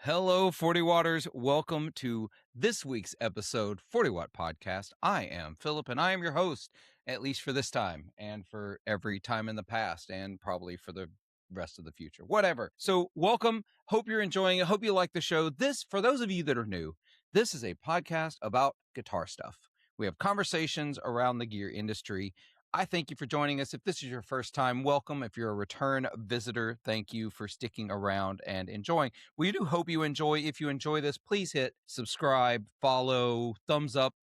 Hello, 40 Waters. Welcome to this week's episode, 40 Watt Podcast. I am Philip, and I am your host, at least for this time, and for every time in the past, and probably for the rest of the future. Whatever. So, welcome. Hope you're enjoying it. Hope you like the show. This, for those of you that are new, this is a podcast about guitar stuff. We have conversations around the gear industry. I thank you for joining us. If this is your first time, welcome. If you're a return visitor, thank you for sticking around and enjoying. We do hope you enjoy. If you enjoy this, please hit subscribe, follow, thumbs up,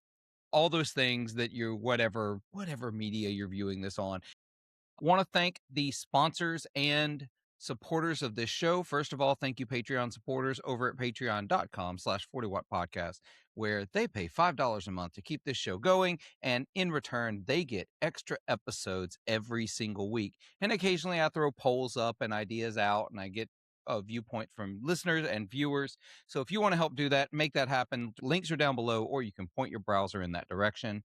all those things that you, whatever media you're viewing this on. I want to thank the sponsors and supporters of this show. First of all, thank you, Patreon supporters over at patreon.com/40watt podcast, where they pay $5 a month to keep this show going. And in return, they get extra episodes every single week. And occasionally I throw polls up and ideas out, and I get a viewpoint from listeners and viewers. So if you want to help do that, make that happen. Links are down below, or you can point your browser in that direction.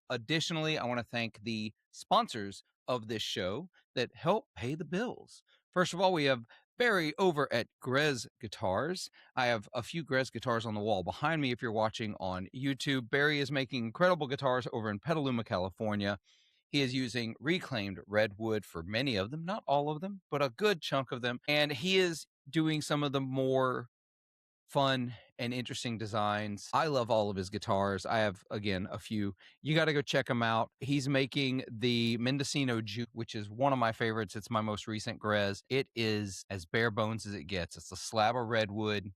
Additionally, I want to thank the sponsors of this show that help pay the bills. First of all, we have Barry over at Grez Guitars. I have a few Grez guitars on the wall behind me if you're watching on YouTube. Barry is making incredible guitars over in Petaluma, California. He is using reclaimed redwood for many of them, not all of them, but a good chunk of them. And he is doing some of the more fun and interesting designs. I love all of his guitars. I have, again, a few. You got to go check him out. He's making the Mendocino Juke, which is one of my favorites. It's my most recent Grez. It is as bare bones as it gets. It's a slab of redwood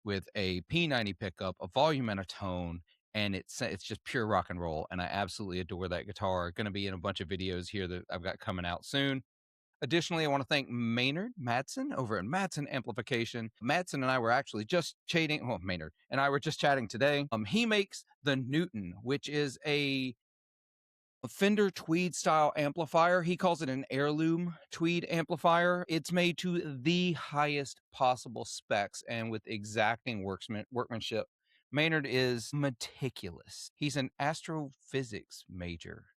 with a P90 pickup, a volume and a tone, and it's just pure rock and roll. And I absolutely adore that guitar. Going to be in a bunch of videos here that I've got coming out soon. Additionally, I want to thank Maynard Madsen over at Madsen Amplification. Madsen and I were actually just chatting. Well, Maynard and I were just chatting today. He makes the Newton, which is a Fender tweed style amplifier. He calls it an heirloom tweed amplifier. It's made to the highest possible specs and with exacting workmanship. Maynard is meticulous. He's an astrophysics major.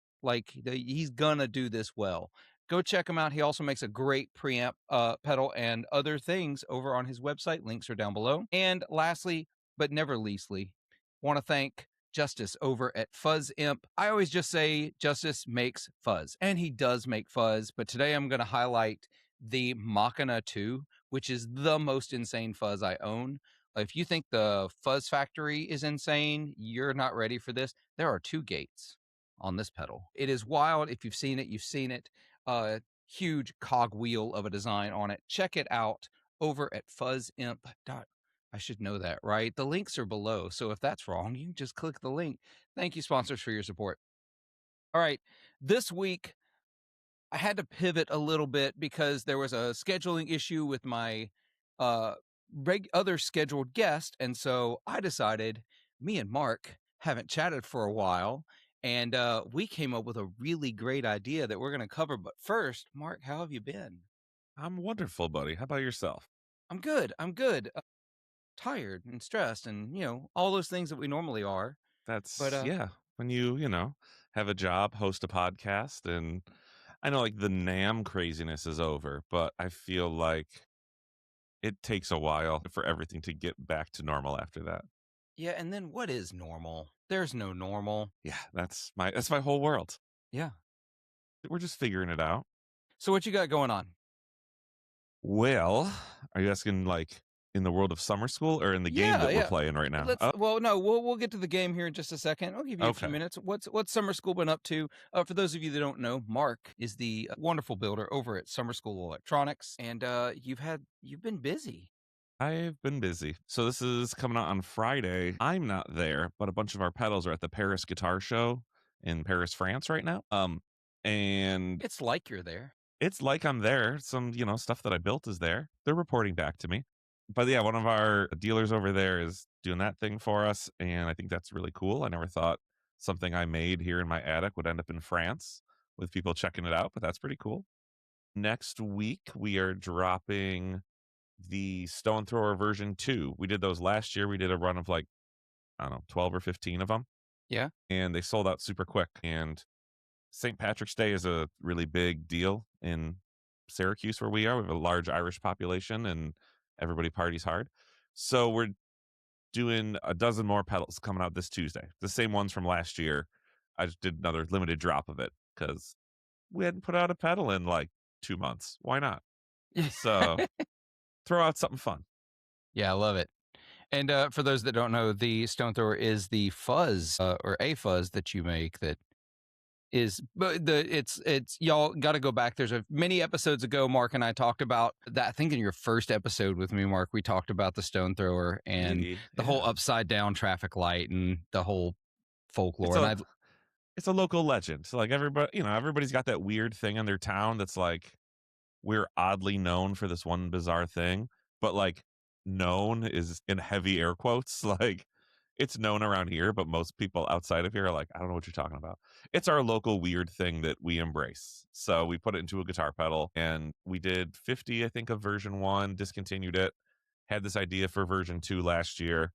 He's gonna do this well. Go check him out. He also makes a great preamp pedal and other things over on his website. Links are down below. And lastly, but never leastly, want to thank Justice over at Fuzz Imp. I always just say Justice makes fuzz, and he does make fuzz, but today I'm going to highlight the Machina 2, which is the most insane fuzz I own. If you think the Fuzz Factory is insane, you're not ready for this. There are 2 gates on this pedal. It is wild. If you've seen it, you've seen it. Huge cogwheel of a design on it. Check it out over at fuzzimp. I should know that, right? The links are below. So if that's wrong, you can just click the link. Thank you, sponsors, for your support. All right. This week, I had to pivot a little bit because there was a scheduling issue with my other scheduled guest. And so I decided me and Mark haven't chatted for a while. And we came up with a really great idea that we're going to cover. But first, Mark, how have you been? I'm wonderful, buddy. How about yourself? I'm good. Tired and stressed and, all those things that we normally are. That's, But yeah, when you have a job, host a podcast, and I know like the NAMM craziness is over, but I feel like it takes a while for everything to get back to normal after that. yeah, and then what is normal? There's no normal. Yeah, that's my whole world. Yeah. We're just figuring it out. So what you got going on? Well, are you asking like in the world of summer school or in the game that we're playing right now? Well, no, we'll get to the game here in just a second. I'll give you a few minutes. What's summer school been up to? For those of you that don't know, Mark is the wonderful builder over at Summer School Electronics, and you've been busy. I've been busy. So this is coming out on Friday. I'm not there, but a bunch of our pedals are at the Paris Guitar Show in Paris, France right now. And It's like you're there. it's like I'm there. Some, stuff that I built is there. They're reporting back to me. But yeah, one of our dealers over there is doing that thing for us. And I think that's really cool. I never thought something I made here in my attic would end up in France with people checking it out, but that's pretty cool. Next week, we are dropping the Stone Thrower version 2. We did those last year. We did a run of 12 or 15 of them. Yeah. And they sold out super quick. And St. Patrick's Day is a really big deal in Syracuse where we are. We have a large Irish population and everybody parties hard. So we're doing a dozen more pedals coming out this Tuesday. The same ones from last year. I just did another limited drop of it because we hadn't put out a pedal in like 2 months. Why not? So throw out something fun. Yeah, I love it. And for those that don't know, the stone thrower is the fuzz or a fuzz that you make that is but it's y'all got to go back. There's a many episodes ago Mark and I talked about that. I think in your first episode with me, Mark, we talked about the stone thrower and Maybe, the whole yeah. upside down traffic light and the whole It's folklore. And a I it's a local legend. So like everybody, everybody's got that weird thing in their town that's like we're oddly known for this one bizarre thing, but like known is in heavy air quotes. Like it's known around here, but most people outside of here are like, I don't know what you're talking about. It's our local weird thing that we embrace. So we put it into a guitar pedal and we did 50, I think, of version one, discontinued it, had this idea for version two last year.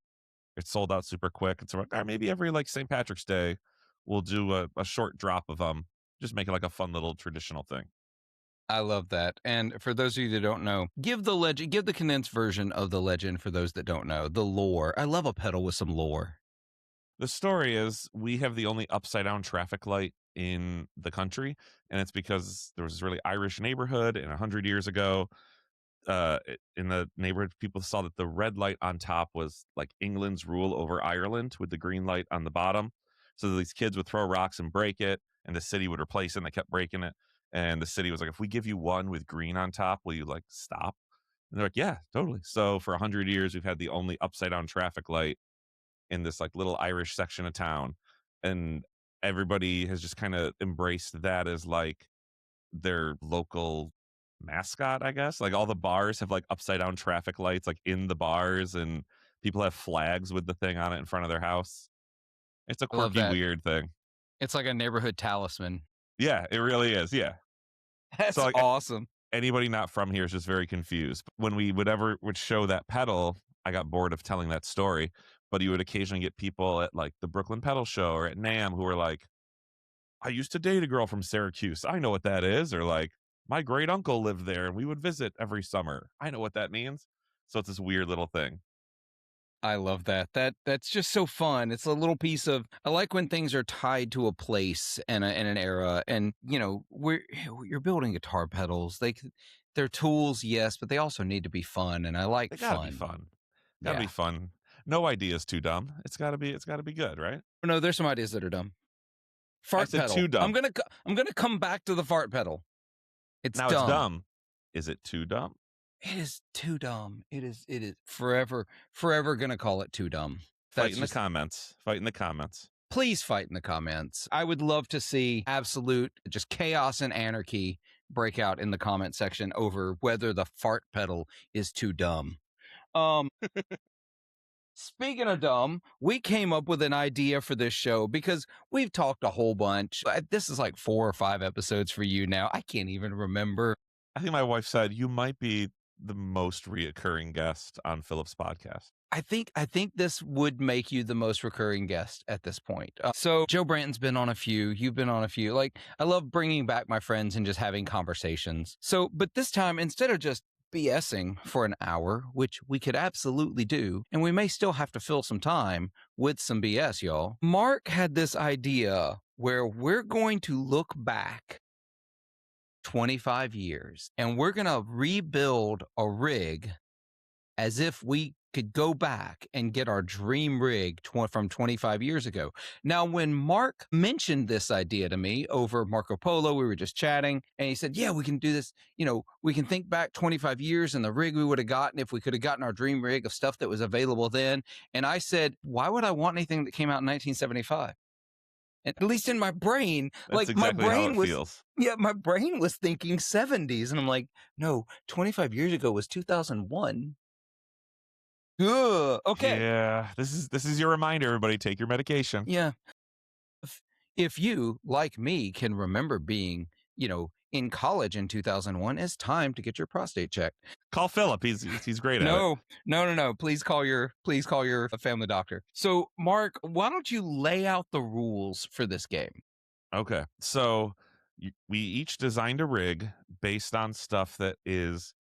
It sold out super quick. And so we're like, maybe every like St. Patrick's Day, we'll do a short drop of them, just make it like a fun little traditional thing. love that. And for those of you that don't know, give the condensed version of the legend for those that don't know the lore. I love a pedal with some lore. The story is we have the only upside down traffic light in the country, and it's because there was this really Irish neighborhood, and 100 years ago, in the neighborhood, people saw that the red light on top was like England's rule over Ireland, with the green light on the bottom. So these kids would throw rocks and break it, and the city would replace it. And they kept breaking it, and the city was like, "If we give you one with green on top, will you like stop?" And they're like, "Yeah, totally." So for 100 years, we've had the only upside down traffic light in this like little Irish section of town, and everybody has just kind of embraced that as like their local mascot, I guess. Like all the bars have like upside down traffic lights like in the bars, and people have flags with the thing on it in front of their house. It's a I love quirky, that. weird thing. It's like a neighborhood talisman. Yeah, it really is. Yeah. So That's like awesome. anybody not from here is just very confused. When we would show that pedal, I got bored of telling that story, but you would occasionally get people at like the Brooklyn Pedal Show or at NAMM who were like, I used to date a girl from Syracuse. I know what that is. Or like, my great uncle lived there and we would visit every summer. I know what that means. So it's this weird little thing. I love that. That's just so fun. It's a little piece of I like when things are tied to a place and an era. And you're building guitar pedals. They're tools, yes, but they also need to be fun. And I like They gotta be fun. fun. Gotta be Yeah. fun. No idea is too dumb. It's gotta be good, right? No, there's some ideas that are dumb. I Fart said pedal. too dumb. I'm gonna come back to the fart pedal. It's Now it's dumb. dumb. Is it too dumb? It is too dumb. It is forever gonna call it too dumb. Fight That's in the just comments. Fight in the comments. please fight in the comments. I would love to see absolute just chaos and anarchy break out in the comment section over whether the fart pedal is too dumb. Um Speaking of dumb, we came up with an idea for this show because we've talked a whole bunch. This is like 4 or 5 episodes for you now. I can't even remember. I think my wife said you might be the most reoccurring guest on Philip's podcast. I think this would make you the most recurring guest at this point. So Joe Branton's been on a few. You've been on a few. Like I love bringing back my friends and just having conversations. So, but this time instead of just BSing for an hour, which we could absolutely do, and we may still have to fill some time with some BS, y'all. Mark had this idea where we're going to look back 25 years and we're going to rebuild a rig as if we could go back and get our dream rig from 25 years ago. Now, when Mark mentioned this idea to me over Marco Polo, we were just chatting and he said, yeah, we can do this. We can think back 25 years and the rig we would have gotten if we could have gotten our dream rig of stuff that was available then. And I said, why would I want anything that came out in 1975? And at least in my brain, That's exactly how it feels. my brain was thinking 70s. And I'm like, no, 25 years ago was 2001. Ugh, okay. Yeah, this is your reminder, everybody. Take your medication. Yeah. If you, like me, can remember being, in college in 2001, it's time to get your prostate checked. Call Philip. He's great at it. No. Please call your family doctor. So, Mark, why don't you lay out the rules for this game? Okay, so we each designed a rig based on stuff that is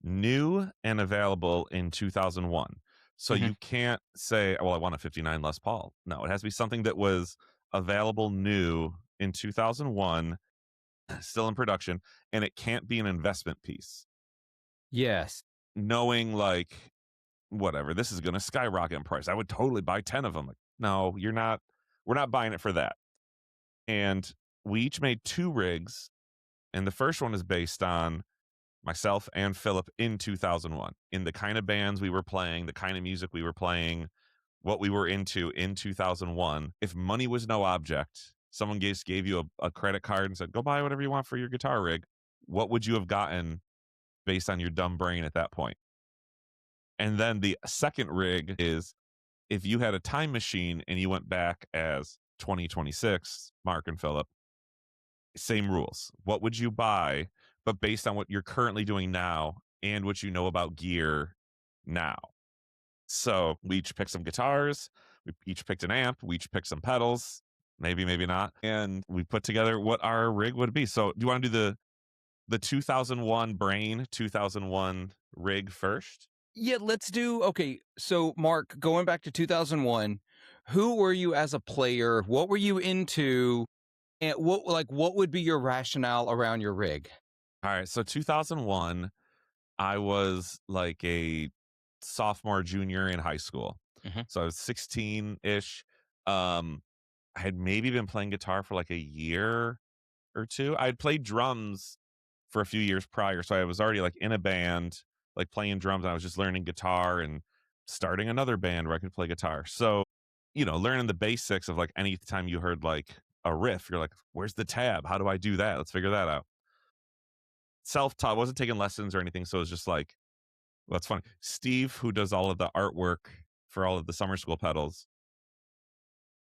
new and available in 2001. So Mhm. you can't say, well, I want a 59 Les Paul. No, it has to be something that was available new in 2001, still in production, and it can't be an investment piece. Yes. Knowing like, whatever, this is going to skyrocket in price. I would totally buy 10 of them. Like, no, you're not. We're not buying it for that. And we each made 2 rigs, and the first one is based on myself and Philip in 2001, in the kind of bands we were playing, the kind of music we were playing, what we were into in 2001. If money was no object, someone just gave you a credit card and said, go buy whatever you want for your guitar rig. What would you have gotten based on your dumb brain at that point? And then the second rig is, if you had a time machine and you went back as 2026, Mark and Philip, same rules. What would you buy, but based on what you're currently doing now and what you know about gear now? So we each picked some guitars, we each picked an amp, we each picked some pedals, maybe, maybe not. And we put together what our rig would be. So do you want to do the 2001 brain, 2001 rig first? Yeah, let's do okay. So, Mark, going back to 2001, who were you as a player? What were you into? And what would be your rationale around your rig? All right. So 2001, I was like a sophomore, junior in high school. Mhm. So I was 16 ish. I had maybe been playing guitar for like a year or two. I had played drums for a few years prior. So I was already like in a band, like playing drums. And I was just learning guitar and starting another band where I could play guitar. So, learning the basics of like any time you heard like a riff, you're like, where's the tab? How do I do that? Let's figure that out. Self taught, wasn't taking lessons or anything. So it was just like, well, that's funny. Steve, who does all of the artwork for all of the summer school pedals,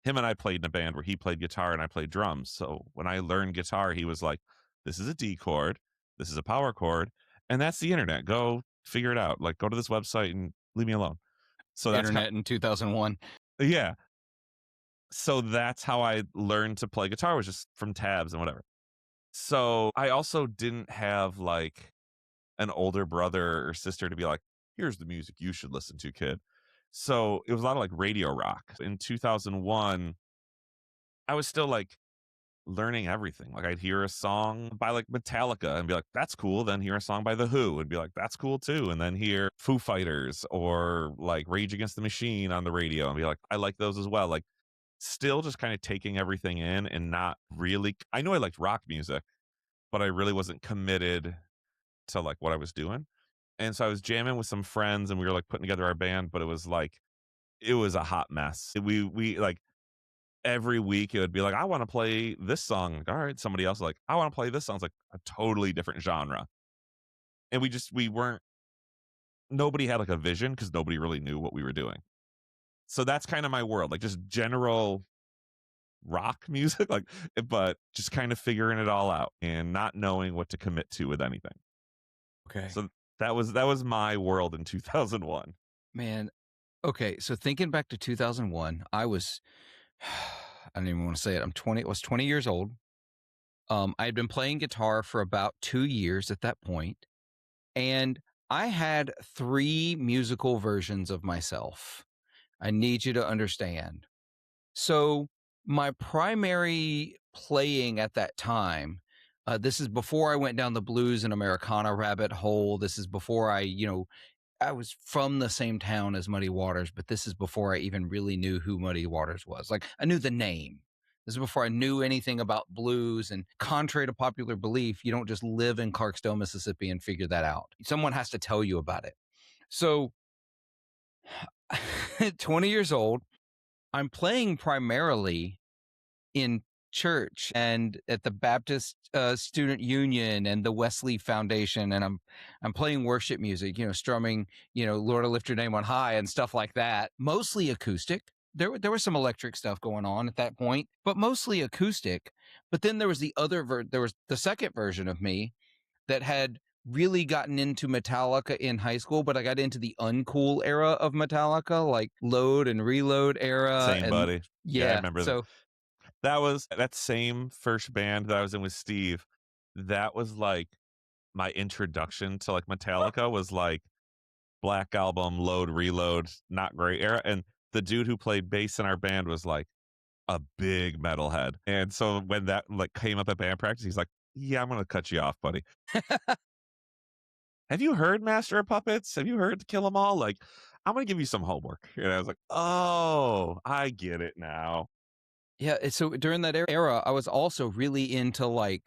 him and I played in a band where he played guitar and I played drums. So when I learned guitar, he was like, this is a D chord, this is a power chord, and that's the internet. Go figure it out. Like, go to this website and leave me alone. So that's how, Internet in 2001. yeah. So that's how I learned to play guitar, was just from tabs and whatever. So I also didn't have like an older brother or sister to be like, here's the music you should listen to, kid. So it was a lot of like radio rock. In 2001, I was still like learning everything. Like, I'd hear a song by like Metallica and be like, that's cool. Then hear a song by The Who and be like, that's cool too. And then hear Foo Fighters or like Rage Against the Machine on the radio and be like, I like those as well. Like, still just kind of taking everything in and not really. I know I liked rock music, but I really wasn't committed to like what I was doing. And so I was jamming with some friends and we were like putting together our band, but it was like, it was a hot mess. We like, every week it would be like, I want to play this song. Like, all right. Somebody else like, I want to play this song. It's like a totally different genre. And we weren't, nobody had like a vision because nobody really knew what we were doing. So that's kind of my world, like just general rock music, like, but just kind of figuring it all out and not knowing what to commit to with anything. Okay. So that was my world in 2001. Man, okay, so thinking back to 2001, I was I don't even want to say it. I was 20 years old. I had been playing guitar for about 2 years at that point, and I had 3 musical versions of myself. I need you to understand. So, my primary playing at that time, this is before I went down the blues and Americana rabbit hole. This is before I was from the same town as Muddy Waters, but this is before I even really knew who Muddy Waters was. Like, I knew the name. This is before I knew anything about blues. And contrary to popular belief, you don't just live in Clarksdale, Mississippi and figure that out. Someone has to tell you about it. So, 20 years old, I'm playing primarily in church and at the Baptist Student Union and the Wesley Foundation, and I'm playing worship music, strumming, Lord, I lift your name on high and stuff like that. Mostly acoustic. There was some electric stuff going on at that point, but mostly acoustic. But then there was there was the second version of me that had really gotten into Metallica in high school, but I got into the uncool era of Metallica, like Load and Reload era, Same, and buddy. Yeah, I yeah, remember that. so That was that same first band that I was in with Steve. That was like my introduction to like Metallica, was like Black Album, Load, Reload, not great era. And the dude who played bass in our band was like a big metalhead. And so when that like came up at band practice, he's like, yeah, I'm gonna cut you off, buddy. Have you heard Master of Puppets? Have you heard Kill 'Em All? Like, I'm gonna give you some homework. And I was like, oh, I get it now. Yeah, so during that era, I was also really into I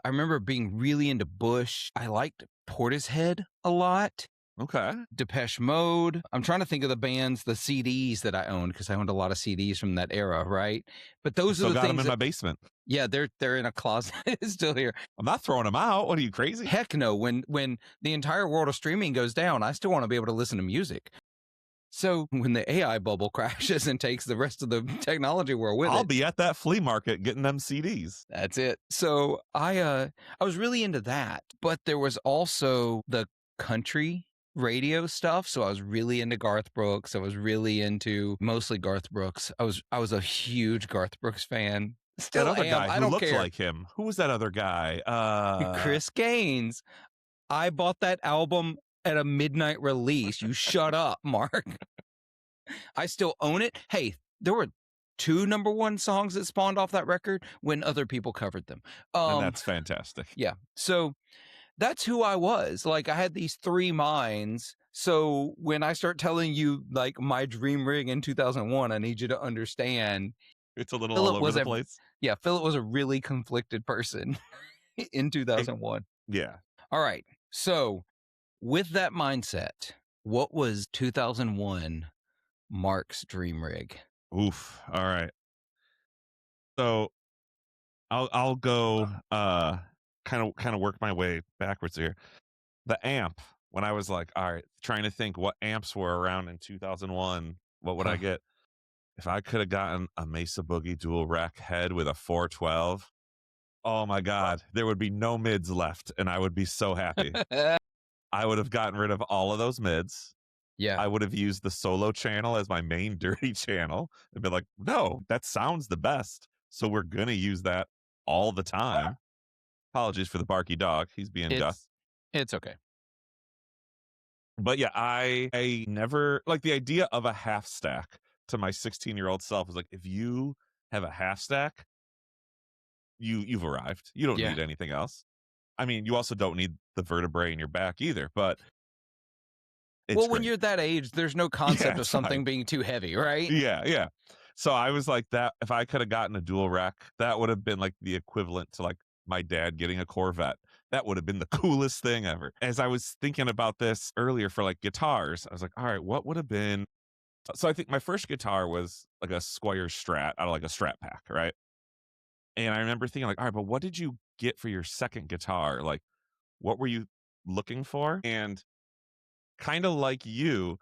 remember being really into Bush. I liked Portishead a lot. Okay. Depeche Mode. I'm trying to think of the bands, the CDs that I owned, because I owned a lot of CDs from that era, right? But I those are still the got them things in that, my basement. yeah, they're in a closet still here. I'm not throwing them out. What are you, crazy? Heck no, when the entire world of streaming goes down, I still want to be able to listen to music. So when the AI bubble crashes and takes the rest of the technology world with I'll it, be at that flea market getting them CDs. that's it. So I was really into that, but there was also the country radio stuff. So I was really into Garth Brooks. I was really into mostly Garth Brooks. I was a huge Garth Brooks fan. That Still other am. guy I who don't looked care. like him. Who was that other guy? Chris Gaines. I bought that album at a midnight release. You shut up, Mark. I still own it. Hey, there were 2 number 1 songs that spawned off that record when other people covered them. and that's fantastic. Yeah. So that's who I was. Like, I had these 3 minds. So when I start telling you like my dream rig in 2001, I need you to understand It's a little all Philip over was the place. Philip was a really conflicted person in 2001. Yeah. All right. So with that mindset, what was 2001 Mark's dream rig? Oof. All right. So I'll go kind of work my way backwards here. The amp, when I was like, all right, trying to think what amps were around in 2001, what would I get? If I could have gotten a Mesa Boogie dual rack head with a 412, oh my God, there would be no mids left, and I would be so happy. I would have gotten rid of all of those mids. Yeah. I would have used the solo channel as my main dirty channel and be like, no, that sounds the best. So we're going to use that all the time. Apologies for the barky dog. He's being Gus. It's okay. But yeah, I never like the idea of a half stack to my 16-year-old self was like, if you have a half stack, you've arrived. You don't Yeah. need anything else. I mean, you also don't need the vertebrae in your back either, but Well, when great. you're that age, there's no concept of something fine. being too heavy, right? Yeah. So I was like that. If I could have gotten a dual rack, that would have been like the equivalent to like my dad getting a Corvette. That would have been the coolest thing ever. As I was thinking about this earlier for like guitars, I was like, all right, what would have been? So I think my first guitar was like a Squire Strat out of like a Strat Pack, right? And I remember thinking like, all right, but what did you get for your second guitar? Like, what were you looking for? And kind of like you,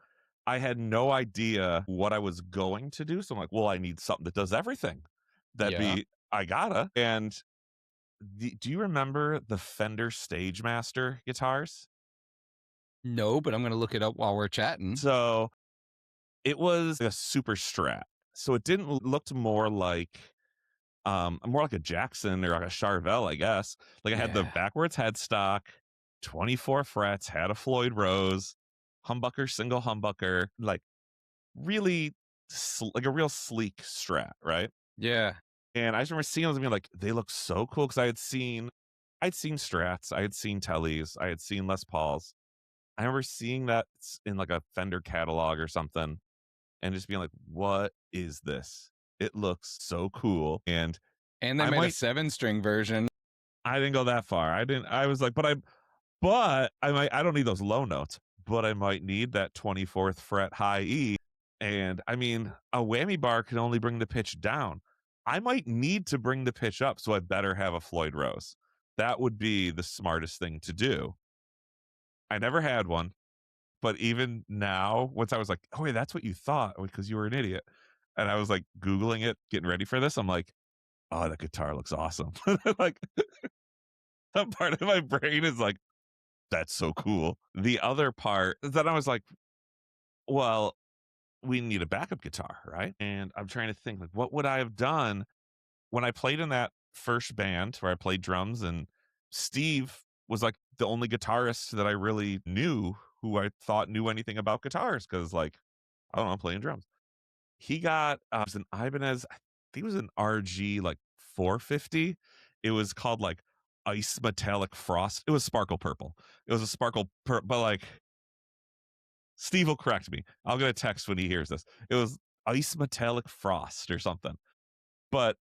I had no idea what I was going to do. So I'm like, well, I need something that does everything. I gotta. And do you remember the Fender Stagemaster guitars? No, but I'm going to look it up while we're chatting. So it was a super Strat. So it didn't looked more like a Jackson or like a Charvel, I guess. Like I had the backwards headstock, 24 frets, had a Floyd Rose, humbucker, single humbucker, like really like a real sleek Strat, right? Yeah. And I just remember seeing those and being like, they look so cool because I'd seen Strats, I had seen Tellys, I had seen Les Pauls. I remember seeing that in like a Fender catalog or something and just being like, what is this? It looks so cool. And they made a 7-string version. I didn't go that far. I was like, I don't need those low notes, but I might need that 24th fret high E. And I mean, a whammy bar can only bring the pitch down. I might need to bring the pitch up, so I better have a Floyd Rose. That would be the smartest thing to do. I never had one, but even now, once I was like, oh, wait, that's what you thought because you were an idiot. And I was like Googling it, getting ready for this. I'm like, oh, that guitar looks awesome. Like, that part of my brain is like, that's so cool. The other part is that I was like, well, we need a backup guitar, right? And I'm trying to think, like, what would I have done when I played in that first band where I played drums and Steve was like the only guitarist that I really knew who I thought knew anything about guitars because, like, I don't know, playing drums. He got it was an Ibanez, I think it was an RG like 450. It was called like Ice Metallic Frost. It was sparkle purple. It was a but like Steve will correct me. I'll get a text when he hears this. It was Ice Metallic Frost or something. But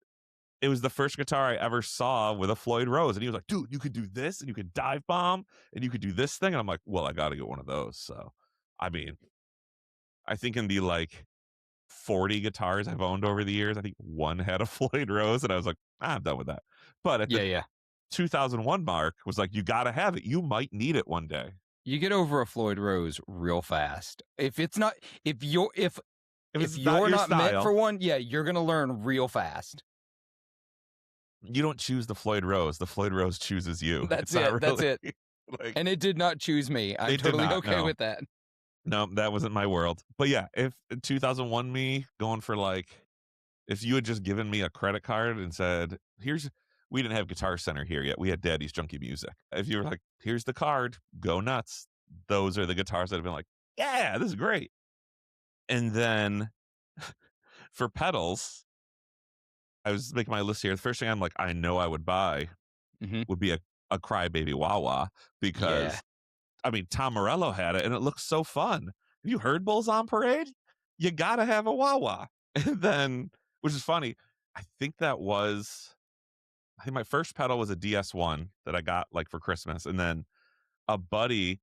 it was the first guitar I ever saw with a Floyd Rose. And he was like, dude, you could do this and you could dive bomb and you could do this thing. And I'm like, well, I got to get one of those. So, I mean, I think in the like 40 guitars I've owned over the years, I think one had a Floyd Rose. And I was like, I'm done with that. But at the Yeah. 2001 mark was like, you got to have it. You might need it one day. You get over a Floyd Rose real fast. If it's not, if you're not meant for one, yeah, you're gonna learn real fast. You don't choose the Floyd Rose. The Floyd Rose chooses you. That's it. That's it. Like, and it did not choose me. I'm totally okay with that. No, that wasn't my world. But yeah, if 2001 me going for like, if you had just given me a credit card and said, we didn't have Guitar Center here yet. We had Daddy's Junkie Music. If you were like, here's the card, go nuts. Those are the guitars that have been like, yeah, this is great. And then for pedals, I was making my list here. The first thing I'm like, I know I would buy would be a Crybaby wah wah because, I mean, Tom Morello had it and it looks so fun. Have you heard Bulls on Parade? You got to have a wah wah. And then, which is funny, I think my first pedal was a DS1 that I got like for Christmas. And then a buddy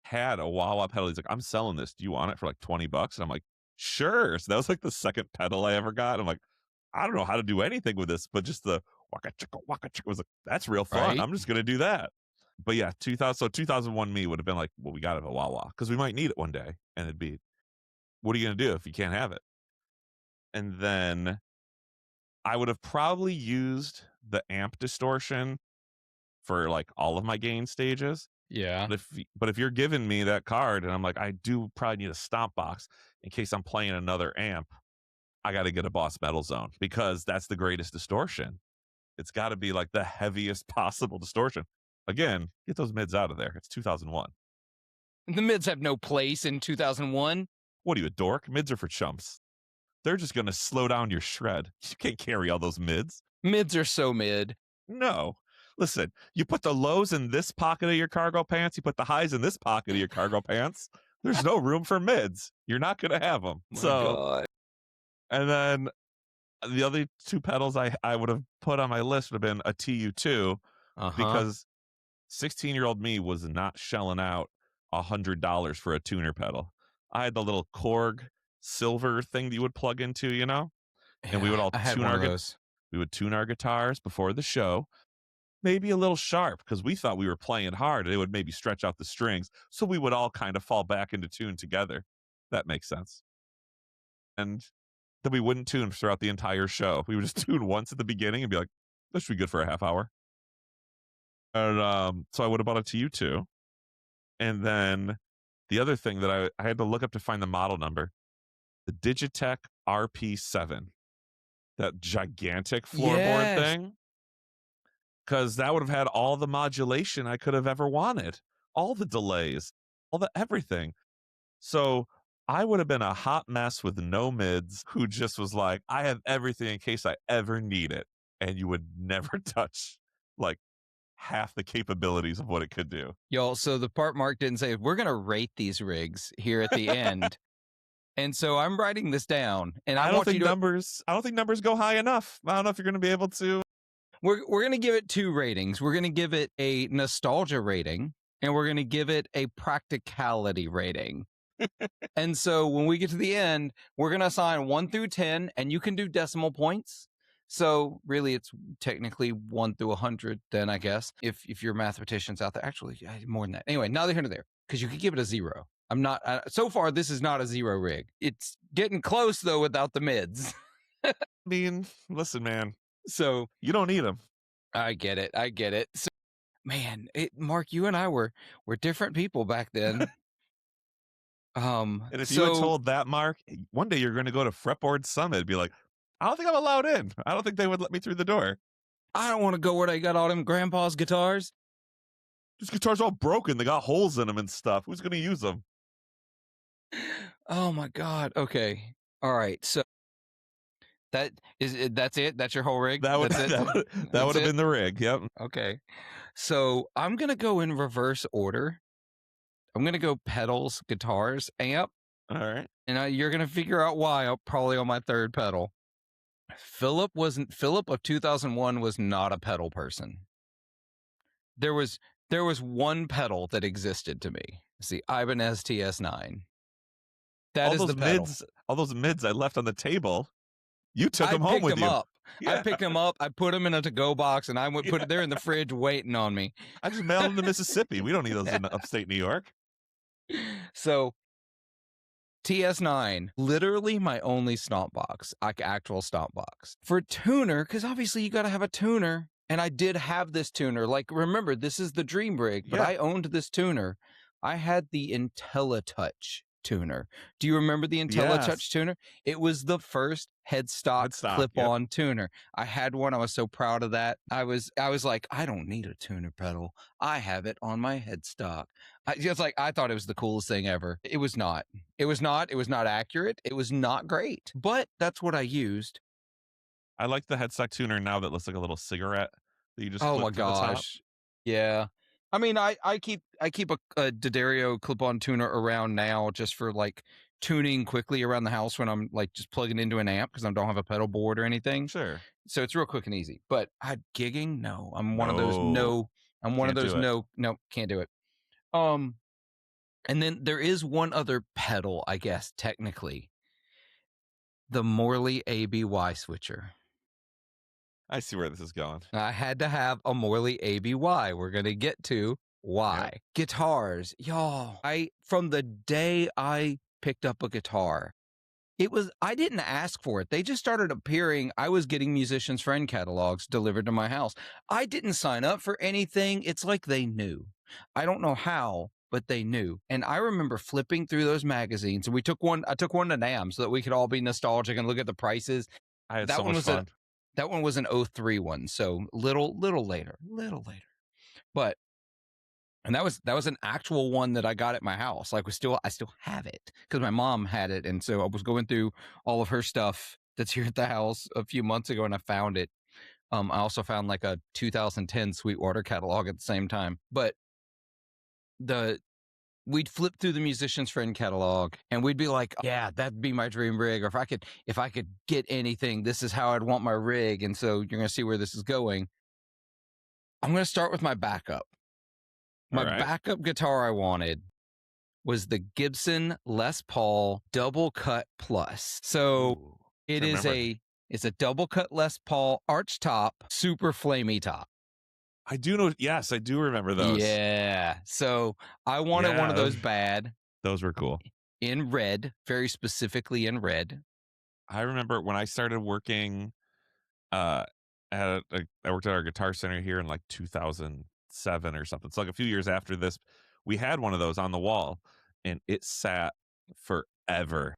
had a wah wah pedal. He's like, I'm selling this. Do you want it for like $20? And I'm like, sure. So that was like the second pedal I ever got. I'm like, I don't know how to do anything with this, but just the waka chicka was like, that's real fun. Right? I'm just going to do that. But yeah, 2001 me would have been like, well, we got to have a wah wah because we might need it one day. And it'd be, what are you going to do if you can't have it? And then I would have probably used the amp distortion for like all of my gain stages. Yeah. But if you're giving me that card and I'm like, I do probably need a stomp box in case I'm playing another amp, I got to get a Boss Metal Zone because that's the greatest distortion. It's got to be like the heaviest possible distortion. Again, get those mids out of there. It's 2001. The mids have no place in 2001. What are you, a dork? Mids are for chumps. They're just going to slow down your shred. You can't carry all those mids. Mids are so mid. No. Listen, you put the lows in this pocket of your cargo pants. You put the highs in this pocket of your cargo pants. There's no room for mids. You're not going to have them. My God. And then the other two pedals I would have put on my list would have been a TU2 because 16-year-old me was not shelling out $100 for a tuner pedal. I had the little Korg silver thing that you would plug into, you know? Yeah, and we would all tune our guitars before the show. Maybe a little sharp because we thought we were playing hard and it would maybe stretch out the strings. So we would all kind of fall back into tune together. That makes sense. And then we wouldn't tune throughout the entire show. We would just tune once at the beginning and be like, this should be good for a half hour. And so I would have bought a TU2. And then the other thing that I had to look up to find the model number, the Digitech RP7, that gigantic floorboard thing. Because that would have had all the modulation I could have ever wanted, all the delays, all the everything. So I would have been a hot mess with no mids who just was like, I have everything in case I ever need it. And you would never touch like half the capabilities of what it could do. Y'all, so the part Mark didn't say, we're going to rate these rigs here at the end. And so I'm writing this down. And I don't think numbers go high enough. I don't know if you're going to be able to. We're going to give it 2 ratings. We're going to give it a nostalgia rating, and we're going to give it a practicality rating. And so when we get to the end, we're going to assign 1 through 10, and you can do decimal points. So really, it's technically 1 through 100 then, I guess, if you're mathematicians out there. Actually, more than that. Anyway, neither here nor there, because you could give it a 0. I'm not, so far, this is not a 0 rig. It's getting close, though, without the mids. I mean, listen, man. So you don't need them. I get it. So, man, Mark, you and I were different people back then. And if you had told that, Mark, one day you're going to go to Fretboard Summit and be like, I don't think I'm allowed in. I don't think they would let me through the door. I don't want to go where they got all them grandpa's guitars. This guitar's all broken. They got holes in them and stuff. Who's gonna use them? Oh my God. Okay. All right. So that's it. That's your whole rig. That would That's it. that That's would have it. been the rig. Yep. Okay. So I'm gonna go in reverse order. I'm gonna go pedals, guitars, amp, All right. and you're gonna figure out why. Probably on my third pedal. Philip of 2001 was not a pedal person. There was one pedal that existed to me. It's the Ibanez TS9. That is the pedal. All those mids I left on the table. You took I them home picked with them you. up. I Yeah. picked them up. I put them in a to-go box, and I went put it there in the fridge waiting on me. I just mailed them to Mississippi. We don't need those in upstate New York. So TS9, literally my only stomp box, like actual stomp box. For tuner, because obviously you got to have a tuner. And I did have this tuner. Like, remember, this is the Dream Rig, but Yeah. I owned this tuner. I had the IntelliTouch tuner. Do you remember the IntelliTouch Yes. tuner? It was the first headstock clip-on tuner. I had one. I was so proud of that. I was like, I don't need a tuner pedal. I have it on my headstock. I thought it was the coolest thing ever. It was not. It was not accurate. It was not great. But that's what I used. I like the headstock tuner now that looks like a little cigarette that you just Oh clip my to the top. gosh. Yeah. I mean, I keep a D'Addario clip-on tuner around now just for like tuning quickly around the house when I'm like just plugging into an amp because I don't have a pedal board or anything. Sure. So it's real quick and easy. But gigging, no. I'm one of those can't do it. And then there is one other pedal, I guess, technically. The Morley ABY switcher. I see where this is going. I had to have a Morley ABY. We're going to get to why. Yep. Guitars, y'all. From the day I picked up a guitar, I didn't ask for it. They just started appearing. I was getting musicians' friend catalogs delivered to my house. I didn't sign up for anything. It's like they knew. I don't know how, but they knew. And I remember flipping through those magazines. And I took one to NAMM so that we could all be nostalgic and look at the prices. I had so much fun. That one was an 03 one, so little later. But and that was an actual one that I got at my house. Like I still have it because my mom had it, and so I was going through all of her stuff that's here at the house a few months ago, and I found it. I also found like a 2010 Sweetwater catalog at the same time. But we'd flip through the musician's friend catalog and we'd be like, yeah, that'd be my dream rig. Or if I could get anything, this is how I'd want my rig. And so you're going to see where this is going. I'm going to start with my backup. My backup guitar I wanted was the Gibson Les Paul Double Cut Plus. So it's a double cut Les Paul arch top, super flamey top. I do know. Yes, I do remember those. Yeah. So I wanted one of those bad. Those were cool. In red, very specifically in red. I remember when I started working I worked at our Guitar Center here in like 2007 or something. So like a few years after this, we had one of those on the wall and it sat forever.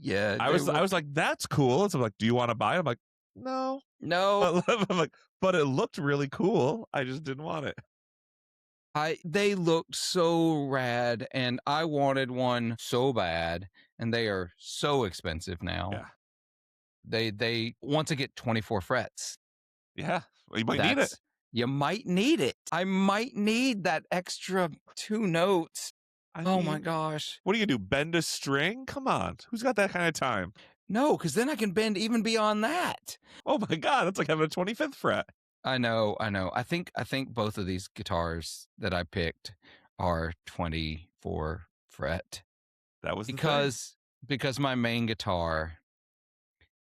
Yeah. I was like, that's cool. So I'm like, do you want to buy it? I'm like, no. I'm like, but it looked really cool. I just didn't want it. They looked so rad and I wanted one so bad, and they are so expensive now. Yeah. They want to get 24 frets. Yeah. Well, you might need it. You might need it. I might need that extra 2 notes. My gosh. What do you do? Bend a string? Come on. Who's got that kind of time? No, because then I can bend even beyond that. Oh my God. That's like having a 25th fret. I know. I think both of these guitars that I picked are 24 fret. That was because my main guitar,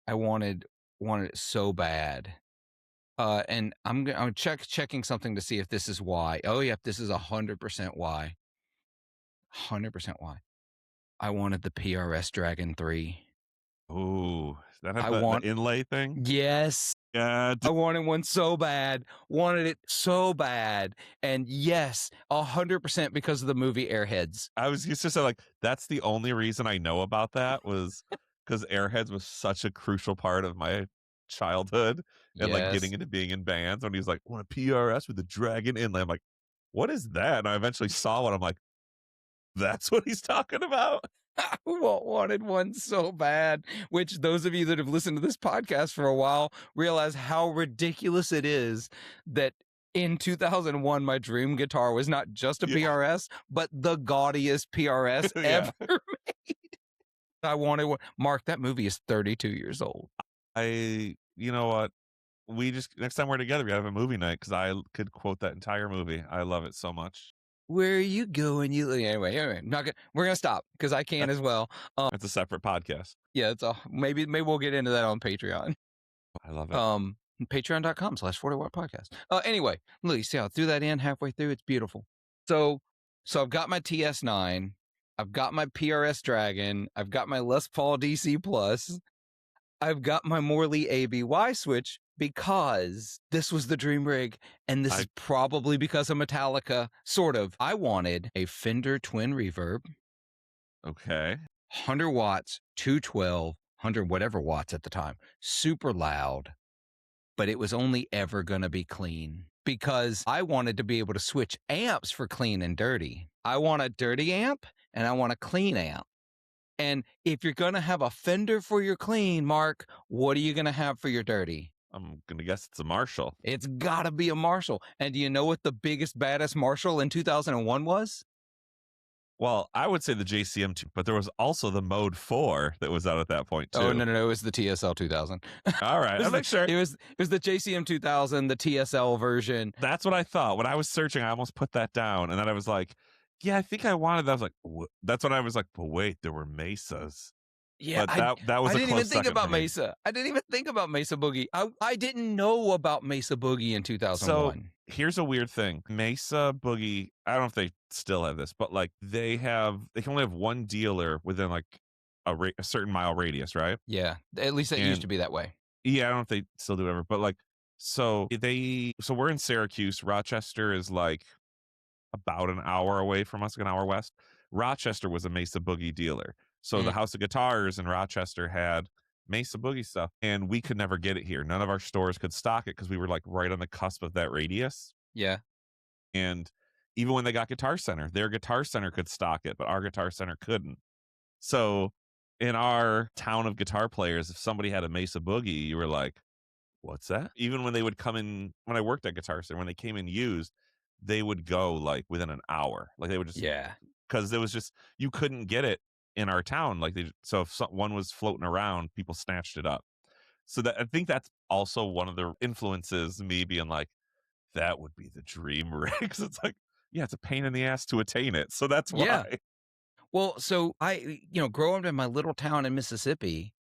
I wanted it so bad. And I'm checking something to see if this is why. Oh, yep, this is 100% why. 100% why. I wanted the PRS Dragon 3. Ooh, that had the inlay thing? Yes. Yeah. I wanted one so bad. Wanted it so bad. And yes, 100% because of the movie Airheads. I was just say like, that's the only reason I know about that was because Airheads was such a crucial part of my childhood and like getting into being in bands. When he was like, I want a PRS with the Dragon inlay. I'm like, what is that? And I eventually saw one. I'm like, that's what he's talking about. I wanted one so bad, which those of you that have listened to this podcast for a while realize how ridiculous it is that in 2001, my dream guitar was not just a Yeah. PRS, but the gaudiest PRS Yeah. ever made. I wanted one. Mark, that movie is 32 years old. You know what? We just, next time we're together, we have a movie night because I could quote that entire movie. I love it so much. Where are you going? Anyway, we're gonna stop because I can as well. It's a separate podcast. Yeah, it's maybe we'll get into that on Patreon. I love it. Patreon.com/40watt podcast. Anyway, look, you see how I threw that in halfway through? It's beautiful. So I've got my TS9, I've got my PRS Dragon, I've got my Les Paul DC Plus, I've got my Morley ABY switch because this was the dream rig, and this is probably because of Metallica, sort of. I wanted a Fender twin reverb. Okay. 100 watts, 212, 100 whatever watts at the time. Super loud, but it was only ever going to be clean because I wanted to be able to switch amps for clean and dirty. I want a dirty amp and I want a clean amp. And if you're going to have a Fender for your clean, Mark, what are you going to have for your dirty? I'm going to guess it's a Marshall. It's got to be a Marshall. And do you know what the biggest, baddest Marshall in 2001 was? Well, I would say the JCM2, but there was also the Mode 4 that was out at that point, too. Oh, no, it was the TSL 2000. All right, I'm not sure. It was the JCM 2000, the TSL version. That's what I thought. When I was searching, I almost put that down. And then I was like, yeah, I think I wanted that. I was like, that's when I was like, but wait, there were Mesas. Yeah, but that was I a didn't close even think second about for me. Mesa. I didn't even think about Mesa Boogie. I didn't know about Mesa Boogie in 2001. So here's a weird thing. Mesa Boogie, I don't know if they still have this, but like they can only have one dealer within like a certain mile radius, right? Yeah, at least it used to be that way. Yeah, I don't know if they still do ever, but like, so we're in Syracuse. Rochester is like about an hour away from us, an hour west. Rochester was a Mesa Boogie dealer. So the House of Guitars in Rochester had Mesa Boogie stuff, and we could never get it here. None of our stores could stock it because we were like right on the cusp of that radius. Yeah. And even when they got Guitar Center, their Guitar Center could stock it, but our Guitar Center couldn't. So in our town of guitar players, if somebody had a Mesa Boogie, you were like, what's that? Even when they would come in, when I worked at Guitar Center, when they came in used, they would go like within an hour. Like they would just, because it was just, you couldn't get it in our town. Like so if one was floating around, people snatched it up. So that I think that's also one of the influences, me being like, that would be the dream rig. It's like, yeah, it's a pain in the ass to attain it. So that's why. Yeah. Well, so I, growing up in my little town in Mississippi,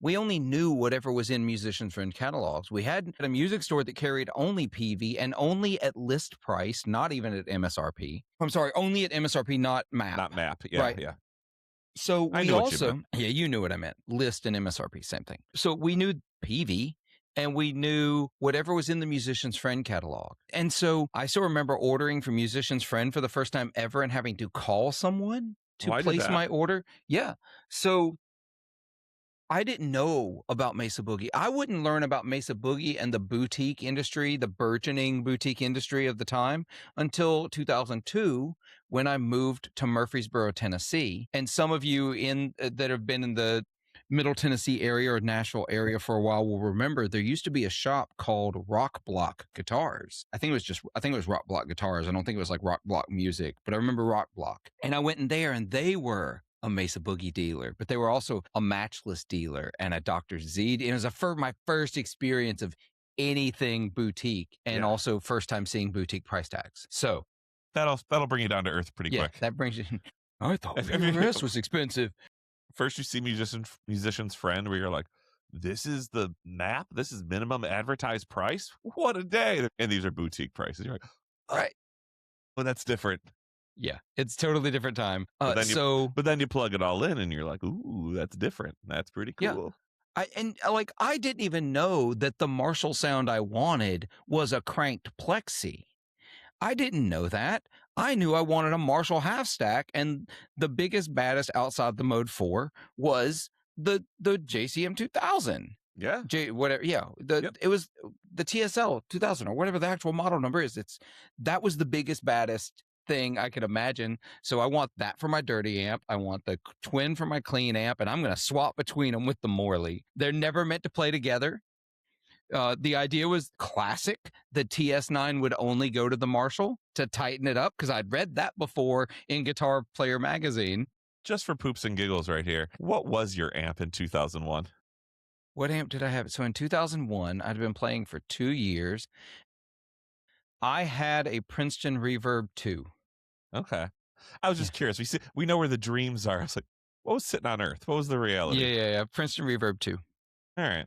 we only knew whatever was in musicians' friend catalogs. We had a music store that carried only PV and only at list price, not even at MSRP. I'm sorry, only at MSRP, not MAP. Not MAP. Yeah, right. Yeah. So we also, you knew what I meant. List and MSRP, same thing. So we knew PV and we knew whatever was in the musician's friend catalog. And so I still remember ordering from musician's friend for the first time ever and having to call someone to place my order. Yeah. So I didn't know about Mesa Boogie. I wouldn't learn about Mesa Boogie and the boutique industry, the burgeoning boutique industry of the time, until 2002, when I moved to Murfreesboro, Tennessee. And some of you that have been in the Middle Tennessee area or Nashville area for a while will remember there used to be a shop called Rock Block Guitars. I think it was Rock Block Guitars. I don't think it was like Rock Block Music, but I remember Rock Block. And I went in there and they were a Mesa Boogie dealer, but they were also a Matchless dealer and a Dr. Z. It was my first experience of anything boutique and also first time seeing boutique price tags. So that'll bring you down to earth pretty quick. That brings you. I thought PRS was expensive. First you see musician's friend where you're like, this is the MAP, this is minimum advertised price. What a day. And these are boutique prices. You're like, right. Well, that's different. Yeah, it's totally different time. But then you plug it all in and you're like, ooh, that's different. That's pretty cool. Yeah. I didn't even know that the Marshall sound I wanted was a cranked plexi. I didn't know that. I knew I wanted a Marshall half stack, and the biggest, baddest outside the Mode 4 was the JCM 2000. Yeah. It was the TSL 2000 or whatever the actual model number is. That was the biggest, baddest thing I could imagine. So I want that for my dirty amp. I want the twin for my clean amp, and I'm going to swap between them with the Morley. They're never meant to play together. The idea was classic. The TS9 would only go to the Marshall to tighten it up, because I'd read that before in Guitar Player magazine. Just for poops and giggles right here, what was your amp in 2001? What amp did I have? So in 2001, I'd been playing for 2 years. I had a Princeton Reverb 2. Okay. I was just curious. We know where the dreams are. I was like, what was sitting on Earth? What was the reality? Yeah. Princeton Reverb 2. All right.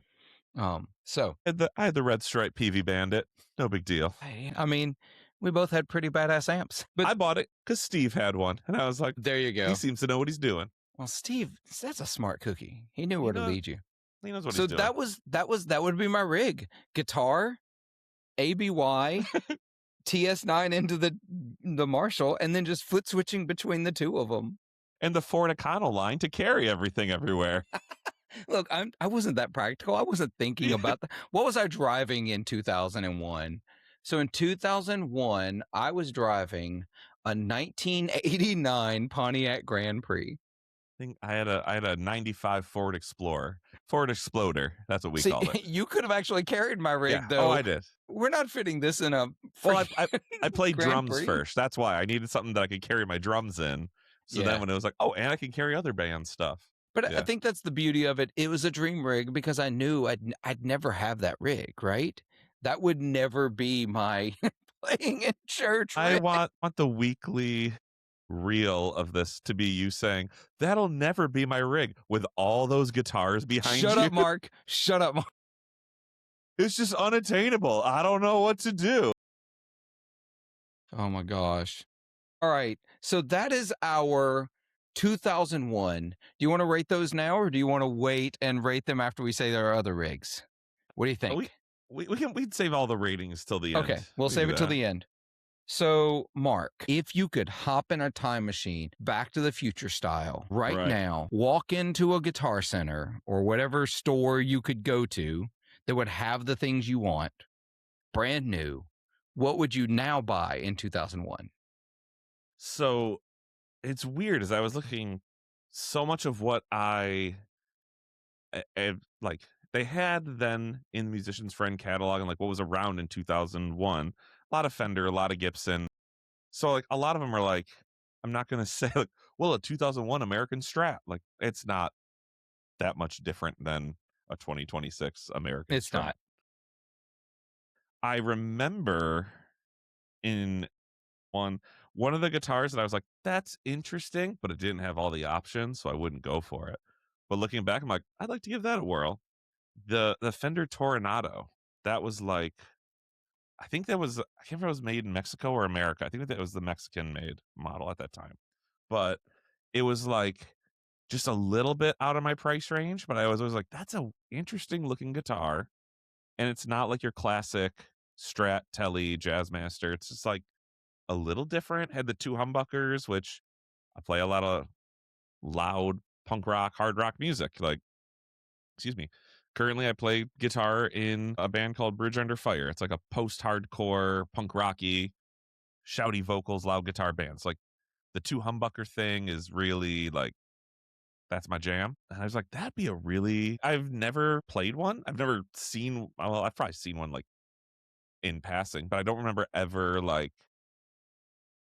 So I had the Red Stripe PV Bandit. No big deal. I mean, we both had pretty badass amps. But I bought it because Steve had one, and I was like, there you go. He seems to know what he's doing. Well, Steve, that's a smart cookie. He knew where to lead you. He knows what so he's doing. that would be my rig: guitar, ABY, TS9 into the Marshall, and then just foot switching between the two of them. And the Ford Econo line to carry everything everywhere. Look, I wasn't that practical. I wasn't thinking about that. What was I driving in 2001? So in 2001, I was driving a 1989 Pontiac Grand Prix. I think I had a 95 Ford Explorer. Ford Exploder. That's what we called it. You could have actually carried my rig, though. Oh, I did. We're not fitting this in a... Well, I played Grand drums Prix first. That's why I needed something that I could carry my drums in. So then when it was like, oh, and I can carry other band stuff. But I think that's the beauty of it. It was a dream rig because I knew I'd never have that rig, right? That would never be my playing in church rig. I want the weekly reel of this to be you saying, that'll never be my rig, with all those guitars behind you. Shut up, Mark. Shut up, Mark. It's just unattainable. I don't know what to do. Oh my gosh. All right. So that is our 2001. Do you want to rate those now, or do you want to wait and rate them after we say there are other rigs? What do you think? We'd save all the ratings till the end. Okay, we'll save it till the end. So, Mark, if you could hop in a time machine, Back to the Future style, right now, walk into a Guitar Center or whatever store you could go to that would have the things you want, brand new, what would you now buy in 2001? So it's weird, as I was looking, so much of what I like, they had then in the Musician's Friend catalog and like what was around in 2001, a lot of Fender, a lot of Gibson. So like a lot of them are like, I'm not going to say like, well, a 2001 American Strat, like it's not that much different than a 2026 American Strat. It's not. I remember in one of the guitars that I was like, that's interesting, but it didn't have all the options, so I wouldn't go for it. But looking back, I'm like, I'd like to give that a whirl. The Fender Toronado, that was like, I can't remember if it was made in Mexico or America. I think that was the Mexican made model at that time. But it was like just a little bit out of my price range, but I was always like, that's a interesting looking guitar. And it's not like your classic Strat, Telly, Jazzmaster. It's just like a little different. Had the two humbuckers, which I play a lot of loud punk rock, hard rock music. Like, excuse me. Currently, I play guitar in a band called Bridge Under Fire. It's like a post-hardcore, punk rocky, shouty vocals, loud guitar bands. Like the two humbucker thing is really like, that's my jam. And I was like, that'd be I've never played one. I've never seen, well, I've probably seen one like in passing, but I don't remember ever like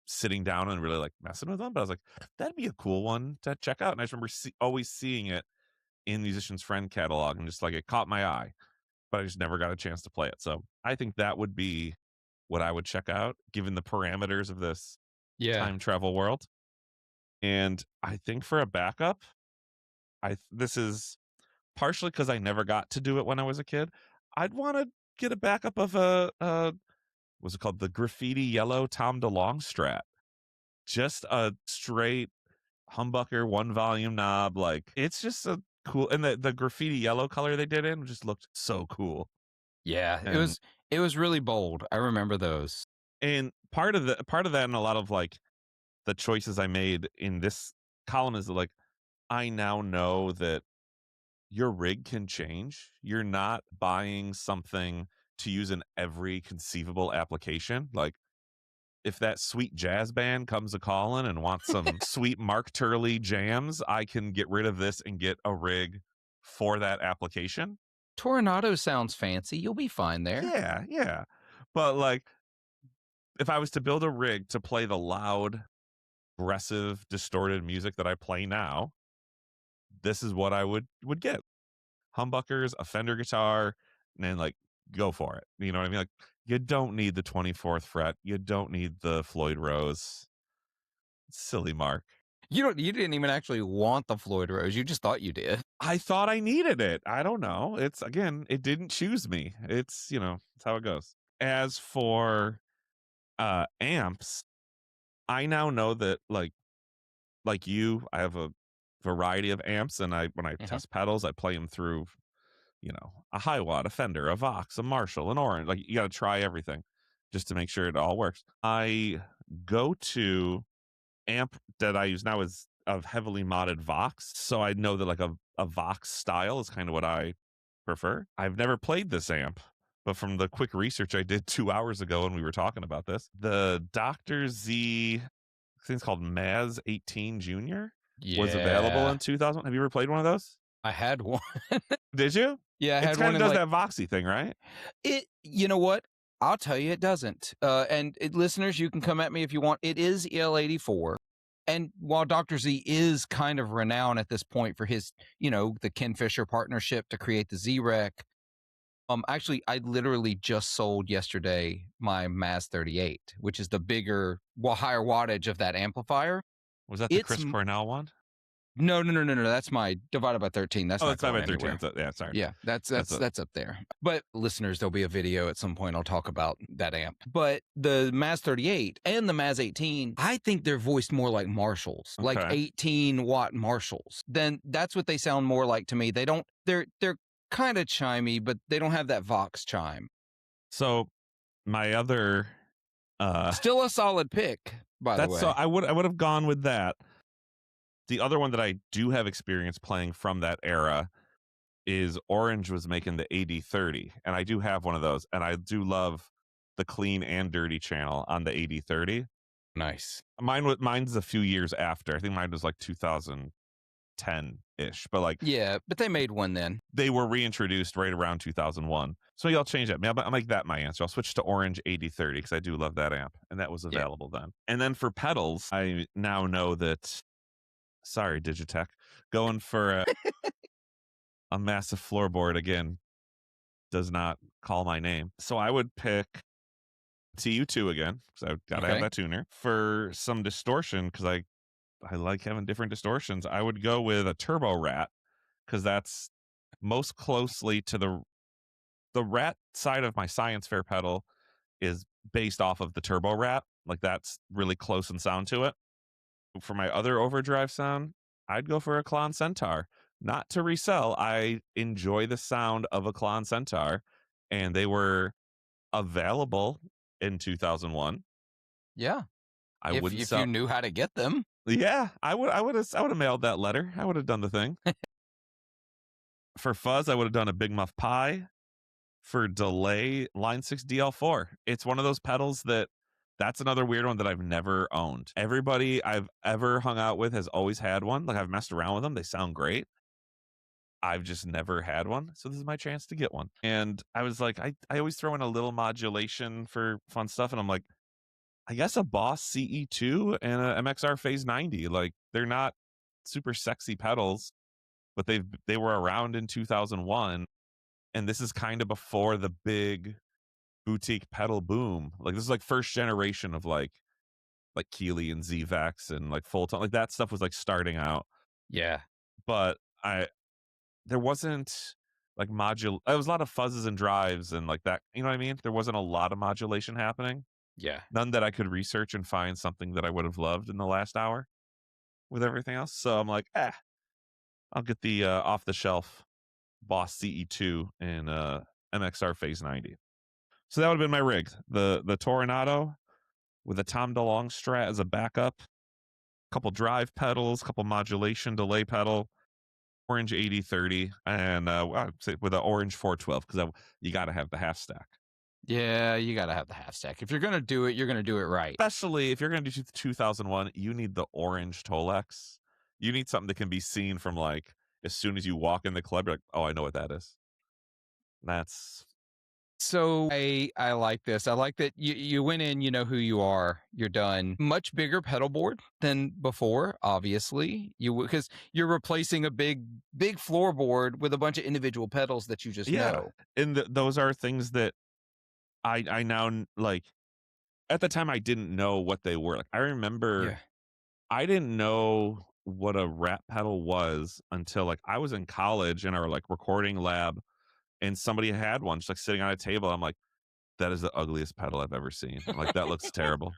sitting down and really like messing with them. But I was like, that'd be a cool one to check out. And I just remember always seeing it in Musician's Friend catalog, and just like it caught my eye, but I just never got a chance to play it. So I think that would be what I would check out, given the parameters of this time travel world. And I think for a backup, this is partially because I never got to do it when I was a kid. I'd want to get a backup of what's it called? The graffiti yellow Tom DeLonge Strat. Just a straight humbucker, one volume knob. Like, it's just a cool, and the graffiti yellow color they did in just looked so cool. Yeah, it was really bold. I remember those. And part of that and a lot of like the choices I made in this column is like, I now know that your rig can change. You're not buying something to use in every conceivable application. Like, if that sweet jazz band comes a calling and wants some sweet Mark Turley jams, I can get rid of this and get a rig for that application. Tornado sounds fancy. You'll be fine there. Yeah, yeah. But like, if I was to build a rig to play the loud, aggressive, distorted music that I play now, this is what I would get. Humbuckers, a Fender guitar, and then like go for it. You know what I mean? Like, you don't need the 24th fret. You don't need the Floyd Rose. Silly Mark. You didn't even actually want the Floyd Rose. You just thought you did. I thought I needed it. I don't know. It's again, it didn't choose me. It's, it's how it goes. As for amps, I now know that like you, I have a variety of amps, and when I Mhm. test pedals, I play them through, a high watt, a Fender, a Vox, a Marshall, an Orange. Like, you got to try everything just to make sure it all works. I go to amp that I use now is of heavily modded Vox, so I know that like a Vox style is kind of what I prefer. I've never played this amp, but from the quick research I did 2 hours ago when we were talking about this, the Dr. Z, I think it's called Maz 18 Junior, was available Yeah. in 2000. Have you ever played one of those? I had one. Did you? Yeah, I It had kind one of in does like that Voxy thing, right? you know what? I'll tell you it doesn't. Listeners, you can come at me if you want. It is EL84. And while Dr. Z is kind of renowned at this point for his, the Ken Fisher partnership to create the Z-Rec, actually, I literally just sold yesterday my Maz 38, which is the bigger, higher wattage of that amplifier. Was that the It's Chris Cornell one? No, no, no, no, no. That's my divided by 13. That's Oh, not that's 5 by going 13. anywhere. Yeah, sorry. Yeah, that's That's that's a that's up there. But listeners, there'll be a video at some point. I'll talk about that amp. But the Maz 38 and the Maz 18, I think they're voiced more like Marshalls, like okay. 18-watt Marshalls. Then that's what they sound more like to me. They don't. They're kind of chimey, but they don't have that Vox chime. So my other Still a solid pick, by the that's so way. I would have gone with that. The other one that I do have experience playing from that era is Orange was making the AD30, and I do have one of those, and I do love the clean and dirty channel on the AD30. Nice. Mine's a few years after. I think mine was like 2010-ish, but like Yeah, but they made one then. they were reintroduced right around 2001. So maybe I'll change that. Maybe I'll make that my answer. I'll switch to Orange 8030 because I do love that amp, and that was Yeah. available then. And then for pedals, I now know that, sorry, Digitech, going for a massive floorboard again does not call my name. So I would pick TU2 again because I've got to have Okay. that tuner. For some distortion, because I like having different distortions, I would go with a Turbo Rat because that's most closely to the Rat side of my Science Fair pedal is based off of the Turbo Rat. Like, that's really close in sound to it. For my other overdrive sound, I'd go for a Klon Centaur. Not to resell, I enjoy the sound of a Klon Centaur, and they were available in 2001. Yeah. I If wouldn't if you sell. knew how to get them. Yeah, I would have mailed that letter. I would have done the thing. For fuzz, I would have done a Big Muff Pi. For delay, Line 6 DL4. It's one of those pedals that's another weird one that I've never owned. Everybody I've ever hung out with has always had one. Like, I've messed around with them. They sound great. I've just never had one. So this is my chance to get one. And I was like, I always throw in a little modulation for fun stuff. And I'm like, I guess a Boss CE2 and a MXR Phase 90. Like, they're not super sexy pedals, but they were around in 2001. And this is kind of before the big boutique pedal boom. Like, this is like first generation of like Keeley and ZVEX and like full tone. Like, that stuff was like starting out. Yeah. But there wasn't like there was a lot of fuzzes and drives and like that, you know what I mean? There wasn't a lot of modulation happening. Yeah. None that I could research and find something that I would have loved in the last hour with everything else. So I'm like, I'll get the off the shelf Boss CE2 and MXR Phase 90. So that would have been my rig. The Toronado with a Tom DeLonge Strat as a backup, couple drive pedals, couple modulation delay pedal, Orange 8030, and I'd say with an Orange 412 because you got to have the half stack. Yeah, you gotta have the half stack. If you're gonna do it, you're gonna do it right. Especially if you're gonna do 2001, you need the orange Tolex. You need something that can be seen from, like, as soon as you walk in the club, you're like, "Oh, I know what that is." That's So I like this. I like that you went in, you know who you are, you're done. Much bigger pedal board than before, obviously. Because you're replacing a big floorboard with a bunch of individual pedals that you just yeah, know. and those are things that I now like, at the time, I didn't know what they were. Like, I remember Yeah. I didn't know what a rat pedal was until, like, I was in college in our, like, recording lab, and somebody had one just, like, sitting on a table. I'm like, "That is the ugliest pedal I've ever seen." I'm like, "That looks terrible."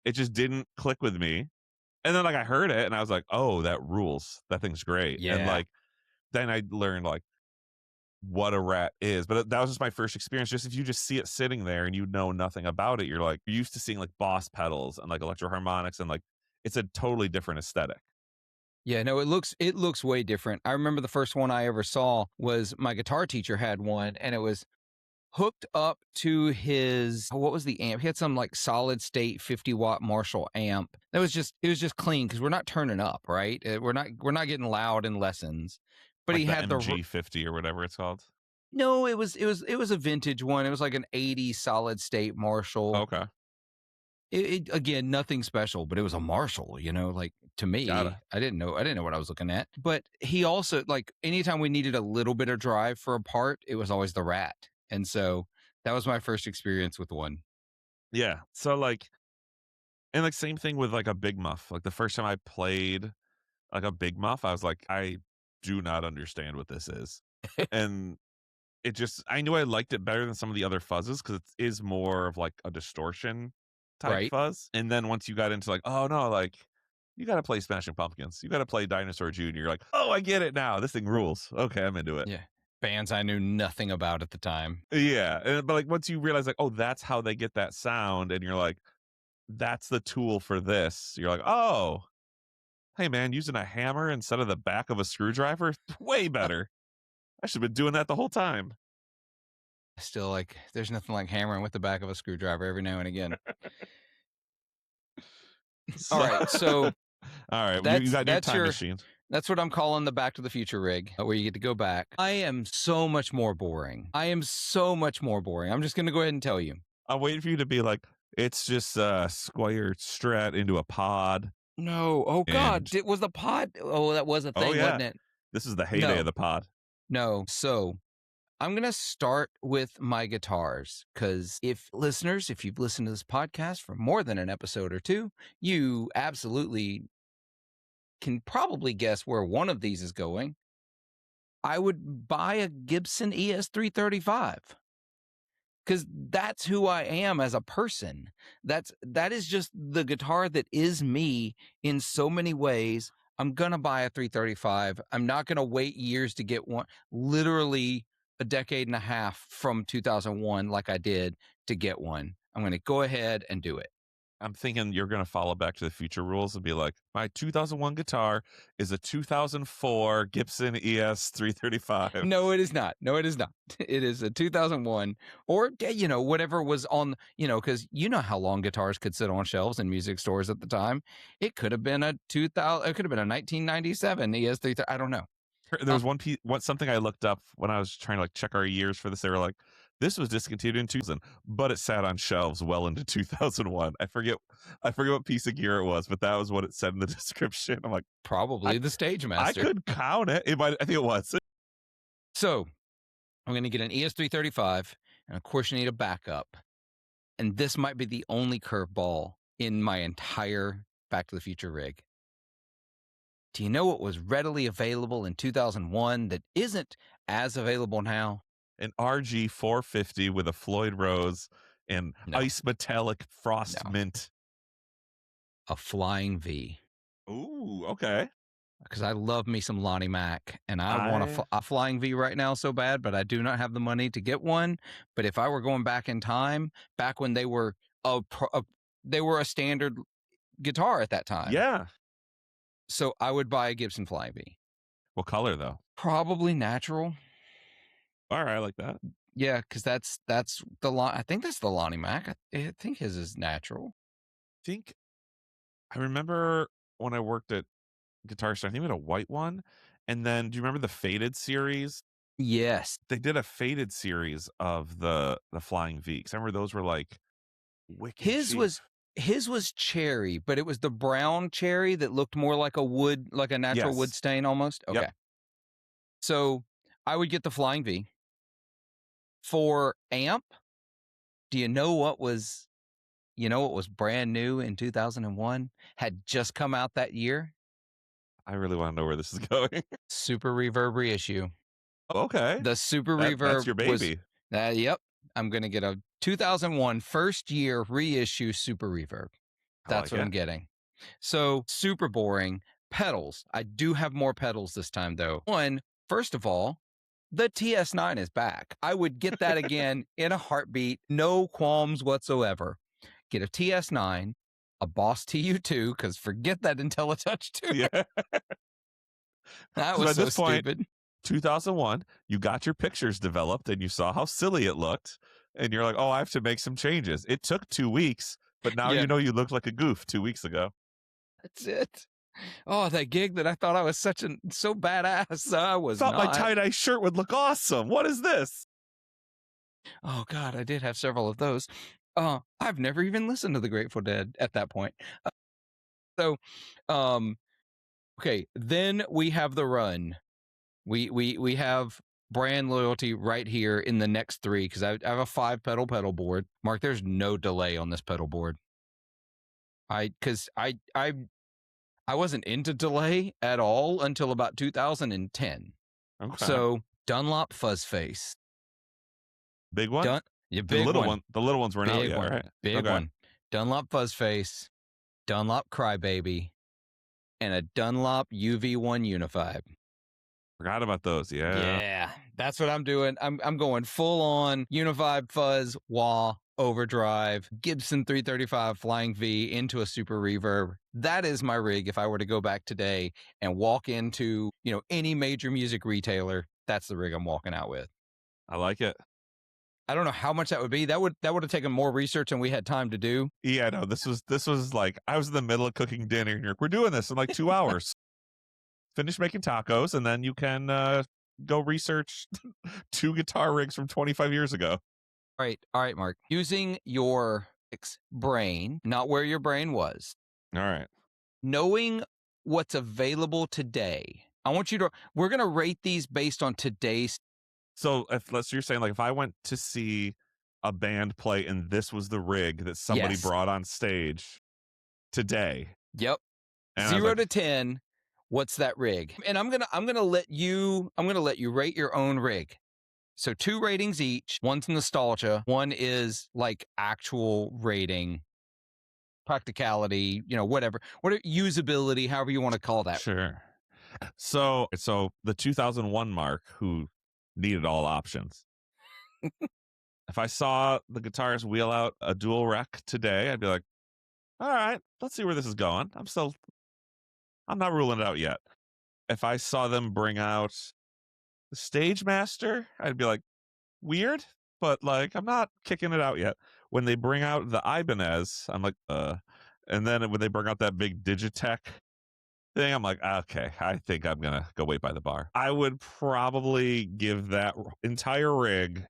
It just didn't click with me, and then, like, I heard it, and I was like, "Oh, that rules. That thing's great." And, Yeah. like, then I learned, like, what a rat is, but that was just my first experience. Just if you just see it sitting there and you know nothing about it, you're like you're used to seeing, like, Boss pedals and, like, electro harmonics, and, like, it's a totally different aesthetic. Yeah, no, it looks way different. I remember the first one I ever saw was my guitar teacher had one, and it was hooked up to his, what was the amp? He had some like solid state 50-watt Marshall amp. That was just, it was just clean because we're not turning up, right? We're not getting loud in lessons. But Like he the had MG50 or whatever it's called? no, it was a vintage one. It was like an 80s solid state Marshall. Okay, Again, nothing special, but it was a Marshall, like to me, gotta. I didn't know what I was looking at. But he also, like, anytime we needed a little bit of drive for a part, it was always the Rat. And so that was my first experience with one. Yeah, so, like, and, like, same thing with, like, a Big Muff. Like, the first time I played, like, a Big Muff, I was like, "I do not understand what this is." And it just I knew I liked it better than some of the other fuzzes because it is more of, like, a distortion type Right? fuzz, and then once you got into, like, "Oh, no, like, you gotta play Smashing Pumpkins. You gotta play Dinosaur Jr.," you're like, "Oh, I get it now. This thing rules. Okay, I'm into it." Yeah. Bands I knew nothing about at the time. Yeah, and but, like, once you realize, like, "Oh, that's how they get that sound," and you're like, "That's the tool for this," you're like, "Oh, hey, man, using a hammer instead of the back of a screwdriver? Way better. I should have been doing that the whole time." Still, like, there's nothing like hammering with the back of a screwdriver every now and again. All So right. So alright, well, you that's got your that's time your machine. that's what I'm calling the Back to the Future rig, where you get to go back. I am so much more boring. I am so much more boring. I'm just going to go ahead and tell you. I'm waiting for you to be like, "It's just a square strat into a pod," No. Oh God. and Was the pod? Oh, that was a oh, thing, yeah, wasn't it? this is the heyday of No. the pod. No. So I'm going to start with my guitars because if you've listened to this podcast for more than an episode or two, you absolutely can probably guess where one of these is going. I would buy a Gibson ES335 because that's who I am as a person. That is just the guitar that is me in so many ways. I'm gonna buy a 335. I'm not gonna wait years to get one. Literally a decade and a half from 2001, like I did, to get one. I'm gonna go ahead and do it. I'm thinking you're gonna follow Back to the Future rules and be like, "My 2001 guitar is a 2004 Gibson ES335." No, it is not. No, it is not. It is a 2001 or, whatever was on, because you know how long guitars could sit on shelves in music stores at the time. It could have been a 2000, it could have been a 1997 ES3. I don't know. There Uh, was something I looked up when I was trying to, like, check our years for this. They were like, "This was discontinued in 2000, but it sat on shelves well into 2001." I forget what piece of gear it was, but that was what it said in the description. I'm like, I Probably the Stage I Master. could count it. I think it was. So I'm going to get an ES335, and of course, you need a backup. And this might be the only curveball in my entire Back to the Future rig. Do you know what was readily available in 2001 that isn't as available now? An RG 450 with a Floyd Rose and No, ice metallic frost no, mint. a Flying V. Ooh, okay. Because I love me some Lonnie Mac, and I want I a Flying V right now so bad, but I do not have the money to get one. But if I were going back in time, back when they were a standard guitar at that time, yeah. so I would buy a Gibson Flying V. What color though? Probably natural. All right, I like that. Yeah, because that's the I think that's the Lonnie Mac. I think his is natural. Think I remember when I worked at Guitar Store, I think we had a white one. And then do you remember the Faded series? Yes. They did a Faded series of the Flying V, 'cause I remember those were, like, wicked His cheap. was his was cherry, but it was the brown cherry that looked more like a wood, like a natural wood Yes. stain almost. Yep. Okay. So I would get the Flying V. For amp, do you know what was brand new in 2001? Had just come out that year? I really wanna know where this is going. Super Reverb reissue. Okay. The Super That's Reverb your was, baby. yep, I'm going to get a 2001 first year reissue Super Reverb. I That's like what I'm it. getting. So super boring. Pedals. I do have more pedals this time though. First of all, the TS9 is back. I would get that again in a heartbeat, no qualms whatsoever. Get a TS9, a Boss TU2, because forget that IntelliTouch 2. Yeah. That So was at so this point, stupid. 2001, you got your pictures developed and you saw how silly it looked, and you're like, "Oh, I have to make some changes." It took 2 weeks, but now Yeah, you know you looked like a goof 2 weeks ago. that's it. Oh, that gig that I thought I was so badass. I was Thought my not. tie-dye shirt would look awesome. What is this? Oh God, I did have several of those. I've never even listened to the Grateful Dead at that point. So, um, okay, then we have the run. We have brand loyalty right here in the next three because I have a 5 pedal board. Mark, there's no delay on this pedal board. Because I wasn't into delay at all until about 2010. Okay. So Dunlop Fuzz Face. Big one? Yeah, big one. The little ones weren't out Big yet, one. right? Big Okay. one. Dunlop Fuzzface, Dunlop Crybaby, and a Dunlop UV1 Unified. Forgot about those. Yeah. Yeah, that's what I'm doing. I'm going full on Unified Fuzz, wah, overdrive, Gibson 335 Flying V into a super reverb. That is my rig if I were to go back today and walk into, any major music retailer. That's the rig I'm walking out with. I like it. I don't know how much that would be. That would have taken more research than we had time to do. Yeah, no, this was like I was in the middle of cooking dinner and you're like, "We're doing this in like 2 hours." Finish making tacos and then you can go research 2 guitar rigs from 25 years ago. All right, Mark. Using your brain, not where your brain was, All right. knowing what's available today. We're going to rate these based on today's. So you're saying like if I went to see a band play and this was the rig that somebody Yes. brought on stage today, Yep. and I was 0 like, to 10. What's that rig? And I'm going to let you rate your own rig. So 2 ratings each. One's nostalgia. One is like actual rating, practicality, whatever usability, however you want to call that. sure. So the 2001 Mark who needed all options. If I saw the guitarist wheel out a dual rec today, I'd be like, all right, let's see where this is going. I'm not ruling it out yet. If I saw them bring out the Stage Master, I'd be like, weird, but like I'm not kicking it out yet. When they bring out the Ibanez, I'm like, and then when they bring out that big Digitech thing, I'm like, okay, I think I'm gonna go wait by the bar. I would probably give that entire rig,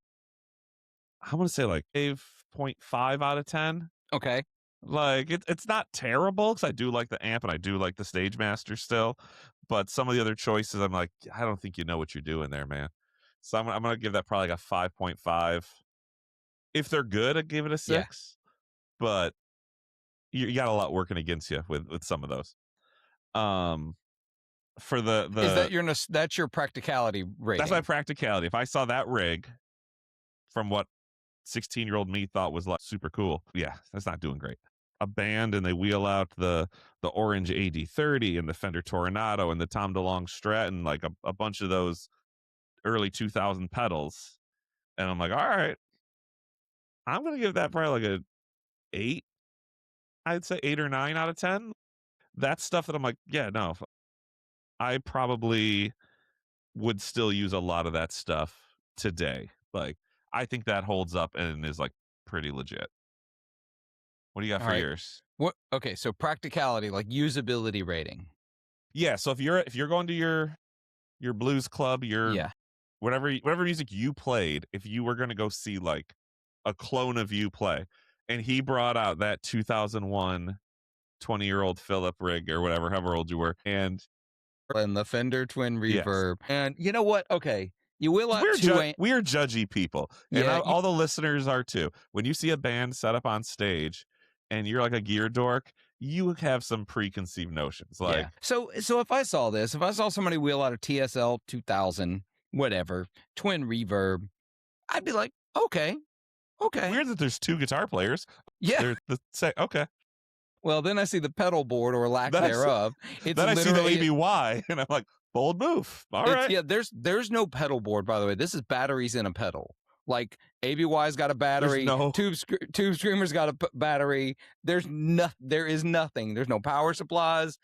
I'm gonna say like 8.5 out of 10. Okay. Like it's not terrible because I do like the amp and I do like the Stage Master still, but some of the other choices I'm like, I don't think you know what you're doing there, man. So I'm gonna give that probably like a 5.5. If they're good, I'd give it a Yeah. 6. But you got a lot working against you with some of those. For Is the that that's your practicality that's my rating? practicality. If I saw that rig from what 16-year-old me thought was like super cool, yeah, that's not doing great. A band and they wheel out the orange AD30 and the Fender Toronado and the Tom DeLonge Strat and like a bunch of those early 2000 pedals, and I'm like, all right, I'm gonna give that probably like a 8. I'd say 8 or 9 out of 10. That's stuff that I'm like, yeah, no, I probably would still use a lot of that stuff today. Like I think that holds up and is like pretty legit. What do you got All for right. yours? What? Okay, so practicality, like usability rating. Yeah, so if you're going to your blues club, your Yeah. whatever music you played, if you were going to go see like a clone of you play, and he brought out that 2001 20-year-old Philip rig or whatever, however old you were, and And the Fender Twin yes, Reverb. And you know what? Okay, you will 'cause out two. we are judgy people, and Yeah, all the listeners are too. When you see a band set up on stage, and you're like a gear dork, you have some preconceived notions, yeah. like So if I saw this, if I saw somebody wheel out a TSL 2000, whatever, Twin Reverb, I'd be like, okay, weird that there's two guitar players. yeah. They're the say okay. Well, then I see the pedal board or lack Then I see, thereof. It's then I see the literally ABY, and I'm like, bold move. All it's right. yeah. There's no pedal board, by the way. This is batteries in a pedal. Like ABY's got a There's battery, no. Tube Screamer's got a battery. There is nothing. There's no power supplies.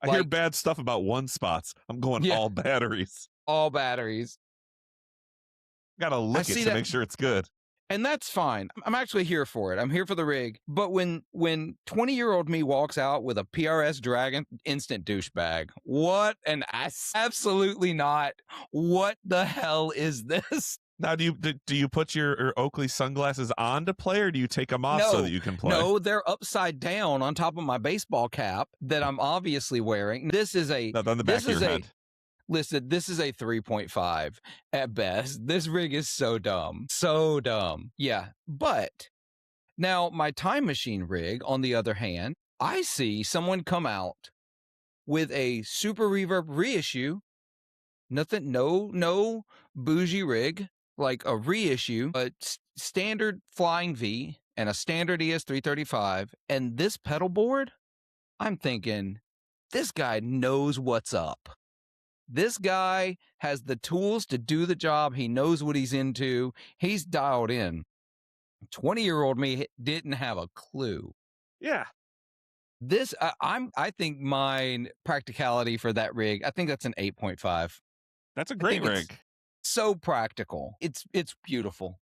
I hear Like, bad stuff about one spots. I'm going yeah, all batteries. all batteries. Got to I lick it see to that, make sure it's good. and that's fine. I'm actually here for it. I'm here for the rig. But when 20-year-old me walks out with a PRS Dragon, instant douchebag. What an ass! Absolutely not. What the hell is this? Now, do you put your Oakley sunglasses on to play, or do you take them off so that No, you can play? no, they're upside down on top of my baseball cap that I'm obviously wearing. This is a Not on the back this of is your a head. listen, this is a 3.5 at best. This rig is so dumb. So dumb. Yeah. But now my time machine rig, on the other hand, I see someone come out with a super reverb reissue. Nothing, no bougie rig, like a reissue, a standard Flying V and a standard ES335. And this pedal board, I'm thinking, this guy knows what's up. This guy has the tools to do the job. He knows what he's into. He's dialed in. 20-year-old me didn't have a clue. Yeah, This I think mine practicality for that rig, I think that's an 8.5. that's a I great think it's rig. so practical. It's beautiful.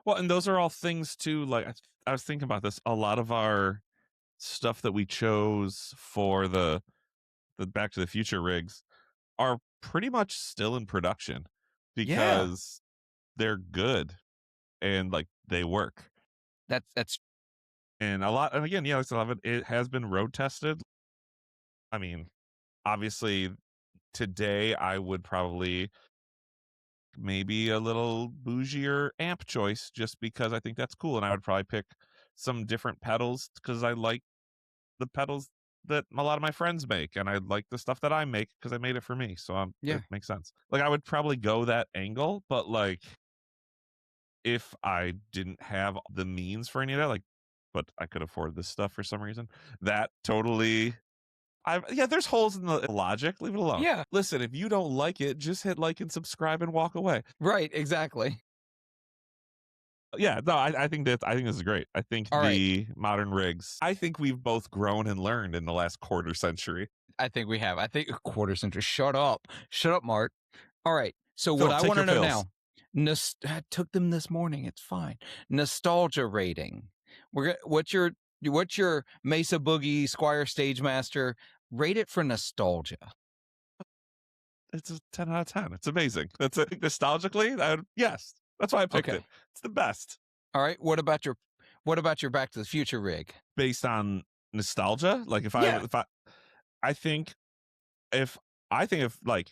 Well, and those are all things too. Like I was thinking about this. A lot of our stuff that we chose for the Back to the Future rigs are pretty much still in production Yeah. because they're good and like they work. That's And a lot, and again, yeah, like a lot of it has been road tested. I mean, obviously, today I would probably maybe a little bougier amp choice just because I think that's cool, and I would probably pick some different pedals because I like the pedals that a lot of my friends make, and I like the stuff that I make because I made it for me. So yeah. it makes sense. Like I would probably go that angle, but like if I didn't have the means for any of that, like, but I could afford this stuff for some reason, that totally. Yeah, there's holes in the logic. Leave it alone. Yeah. Listen, if you don't like it, just hit like and subscribe and walk away. Right, exactly. Yeah, no, I think this is great. I think All right. the modern rigs. I think we've both grown and learned in the last quarter century. I think we have. I think a quarter century. Shut up. Shut up, Mark. All right. So what Philip, I take want to your know pills. now, I took them this morning. It's fine. Nostalgia rating. What's your Mesa Boogie Squire Stage Master? Rate it for nostalgia. It's a 10 out of 10. It's amazing. That's nostalgically. Yes, that's why I picked Okay. it. It's the best. All right. What about your Back to the Future rig? Based on nostalgia, like Yeah. I think if like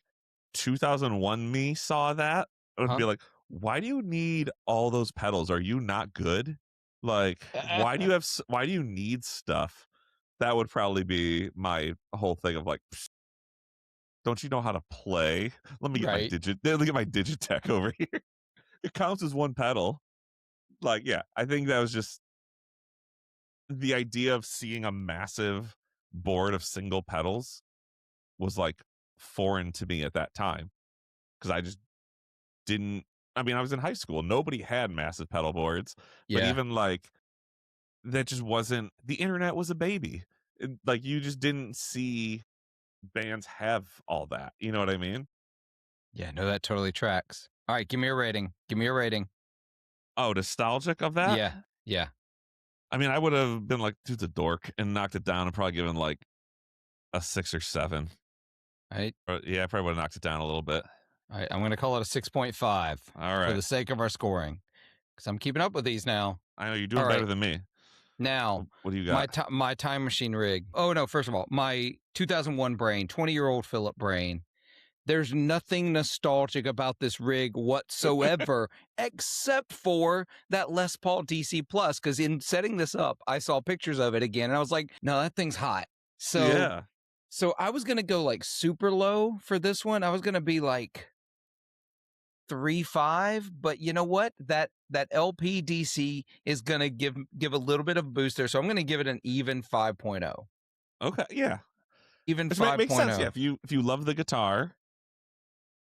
2001 me saw that, I would Huh? be like, why do you need all those pedals? Are you not good? Like, why do you need stuff? That would probably be my whole thing of like, "Psst, don't you know how to play? Let me get my Right. Digitech over here. It counts as one pedal." Like, yeah, I think that was just the idea of seeing a massive board of single pedals was like foreign to me at that time because I just didn't. I mean, I was in high school. Nobody had massive pedal boards, but Yeah. even like that just wasn't. The internet was a baby. Like you just didn't see bands have all that. You know what I mean? Yeah. No, that totally tracks. All right. Give me a rating. Give me a rating. Oh, nostalgic of that? Yeah, yeah. I mean, I would have been like, dude's a dork and knocked it down and probably given like a 6 or 7. I Yeah, I probably would have knocked it down a little bit. I'm going to call it a 6.5 All for right. the sake of our scoring because I'm keeping up with these now. I know you're All doing better right, than me. now What do you my got? my time machine rig. Oh no, first of all, my 2001 brain, 20-year-old Philip brain. There's nothing nostalgic about this rig whatsoever, except for that Les Paul DC Plus. Because in setting this up, I saw pictures of it again, and I was like, "No, that thing's hot." So, Yeah. so I was gonna go like super low for this one. I was gonna be like 3.5, but you know what? That LPDC is gonna give a little bit of a boost there, so I'm gonna give it an even 5.0. Okay. Yeah. Even Which makes sense. Yeah. 5.0. If you love the guitar,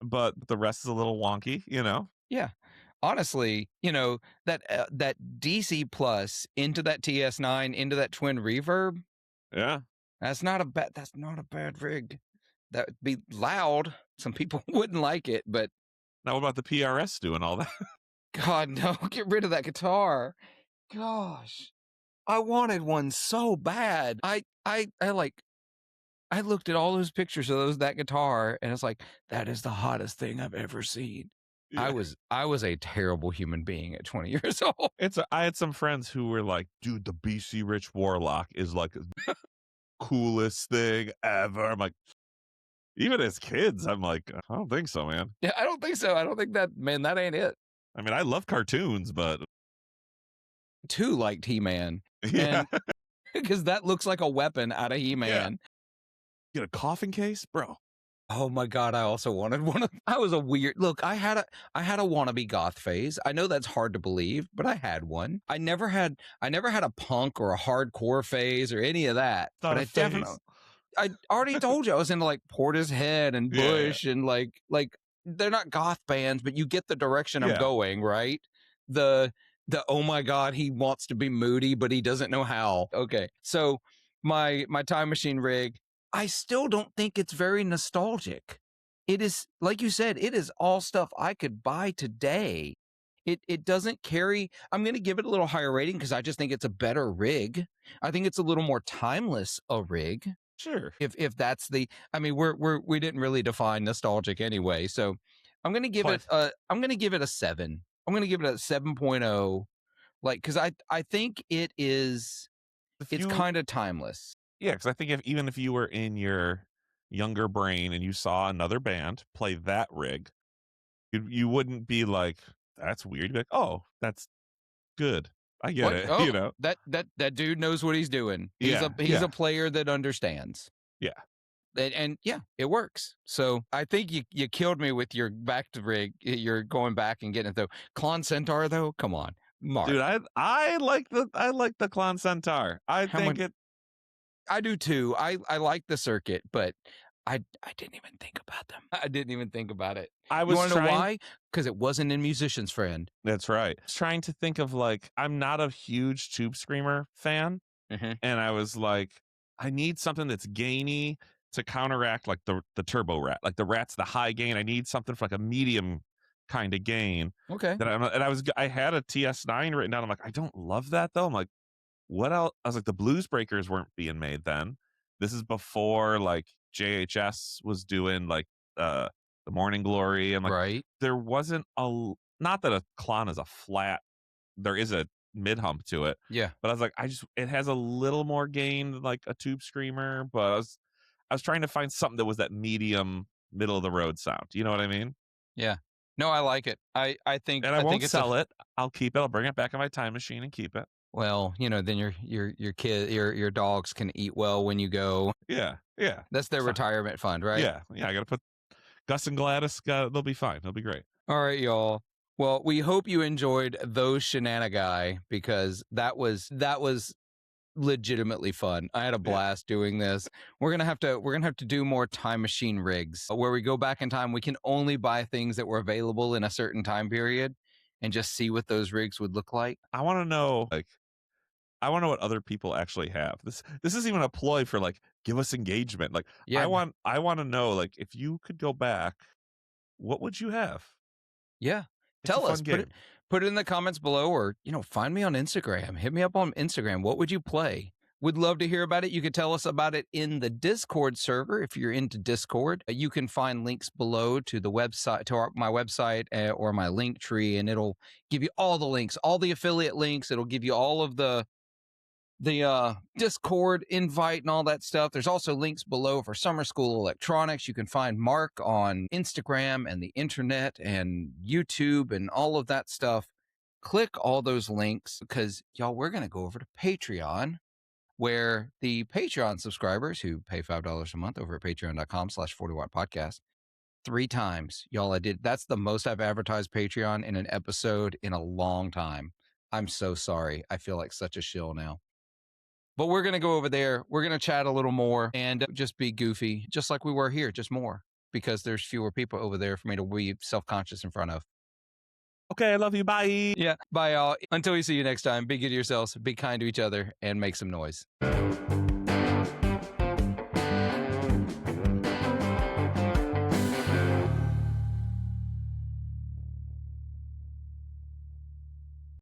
but the rest is a little wonky, you know? Yeah. Honestly, that DC plus into that TS9 into that twin reverb, Yeah. that's not a bad rig. That would be loud. Some people wouldn't like it, but Now, what about the PRS doing all that? God no, get rid of that guitar. Gosh. I wanted one so bad. I looked at all those pictures of that guitar and it's like that is the hottest thing I've ever seen. Yeah. I was a terrible human being at 20 years old. I had some friends who were like, dude, the BC Rich Warlock is like the coolest thing ever. I'm like, even as kids, I'm like, I don't think so, man. Yeah, I don't think so. I don't think that ain't it. I mean, I love cartoons, but Too liked He-Man. yeah. And because that looks like a weapon out of Yeah. He-Man. Get a coffin case, bro. Oh my God, I also wanted one of I was a weird look, I had a wannabe goth phase. I know that's hard to believe, but I had one. I never had a punk or a hardcore phase or any of that. Not But a I phase. definitely I already told you I was into like Portishead and Yeah. Bush and like they're not goth bands, but you get the direction I'm Yeah. going, right? The oh my God, he wants to be moody, but he doesn't know how. Okay. So my time machine rig, I still don't think it's very nostalgic. It is, like you said, it is all stuff I could buy today. It doesn't carry, I'm gonna give it a little higher rating because I just think it's a better rig. I think it's a little more timeless a rig. Sure. If that's the, I mean, we didn't really define nostalgic anyway, so I'm gonna give it But a 7. I'm gonna give it a 7.0, like because I think it's if you, kind of timeless. yeah, because I think even if you were in your younger brain and you saw another band play that rig, you wouldn't be like, that's weird. You'd be like, oh, that's good. I get What? it. Oh, You know? that dude knows what he's doing. Yeah. He's Yeah. a player that understands. Yeah. And yeah, it works. So I think you killed me with your back to rig. You're going back and getting it though. Clon Centaur though, come on, Mark. Dude, I like the Clon Centaur. I How think much? it. I do too. I like the circuit, but I didn't even think about them. I didn't even think about it. I You was want to know trying. why? Because it wasn't in Musician's Friend. That's right. I was trying to think of like, I'm not a huge Tube Screamer fan, Mhm. and I was like, I need something that's gainy to counteract like the Turbo Rat, like the Rat's the high gain. I need something for like a medium kind of gain. Okay. I had a TS9 written down. I'm like, I don't love that though. I'm like, what else? I was like, the Blues Breakers weren't being made then. This is before like JHS was doing like the Morning Glory. And like, Right. there wasn't not that a Klon is a flat, there is a mid hump to it. Yeah. But I was like, it has a little more gain than like a Tube Screamer, but I was trying to find something that was that medium middle of the road sound. You know what I mean? Yeah. No, I like it. And I I think won't it's sell it. I'll keep it. I'll bring it back in my time machine and keep it. well, then your kid your dogs can eat well when you go. Yeah. Yeah. That's their It's not- retirement fund, right? Yeah. Yeah. I got to put Gus and Gladys. They'll be fine. They'll be great. All right, y'all. Well, we hope you enjoyed those shenanigai because that was legitimately fun. I had a blast doing this. We're gonna have to do more time machine rigs where we go back in time. We can only buy things that were available in a certain time period and just see what those rigs would look like. I want to know, like, I want to know what other people actually have. This is even a ploy for like, give us engagement. Like, Yeah. I want to know, like, if you could go back, what would you have? Yeah. It's Tell a us. fun game. Put it in the comments below, or, find me on Instagram. Hit me up on Instagram. What would you play? Would love to hear about it. You could tell us about it in the Discord server if you're into Discord. You can find links below to the website, to my website or my link tree, and it'll give you all the links, all the affiliate links. It'll give you all of the Discord invite and all that stuff. There's also links below for Summer School Electronics. You can find Mark on Instagram and the internet and YouTube and all of that stuff. Click all those links because, y'all, we're going to go over to Patreon, where the Patreon subscribers who pay $5 a month over at patreon.com/40watt podcast 3 times. Y'all, that's the most I've advertised Patreon in an episode in a long time. I'm so sorry. I feel like such a shill now. But we're going to go over there. We're going to chat a little more and just be goofy, just like we were here, just more, because there's fewer people over there for me to be self-conscious in front of. Okay, I love you. Bye. Yeah, bye, y'all. Until we see you next time, be good to yourselves, be kind to each other, and make some noise.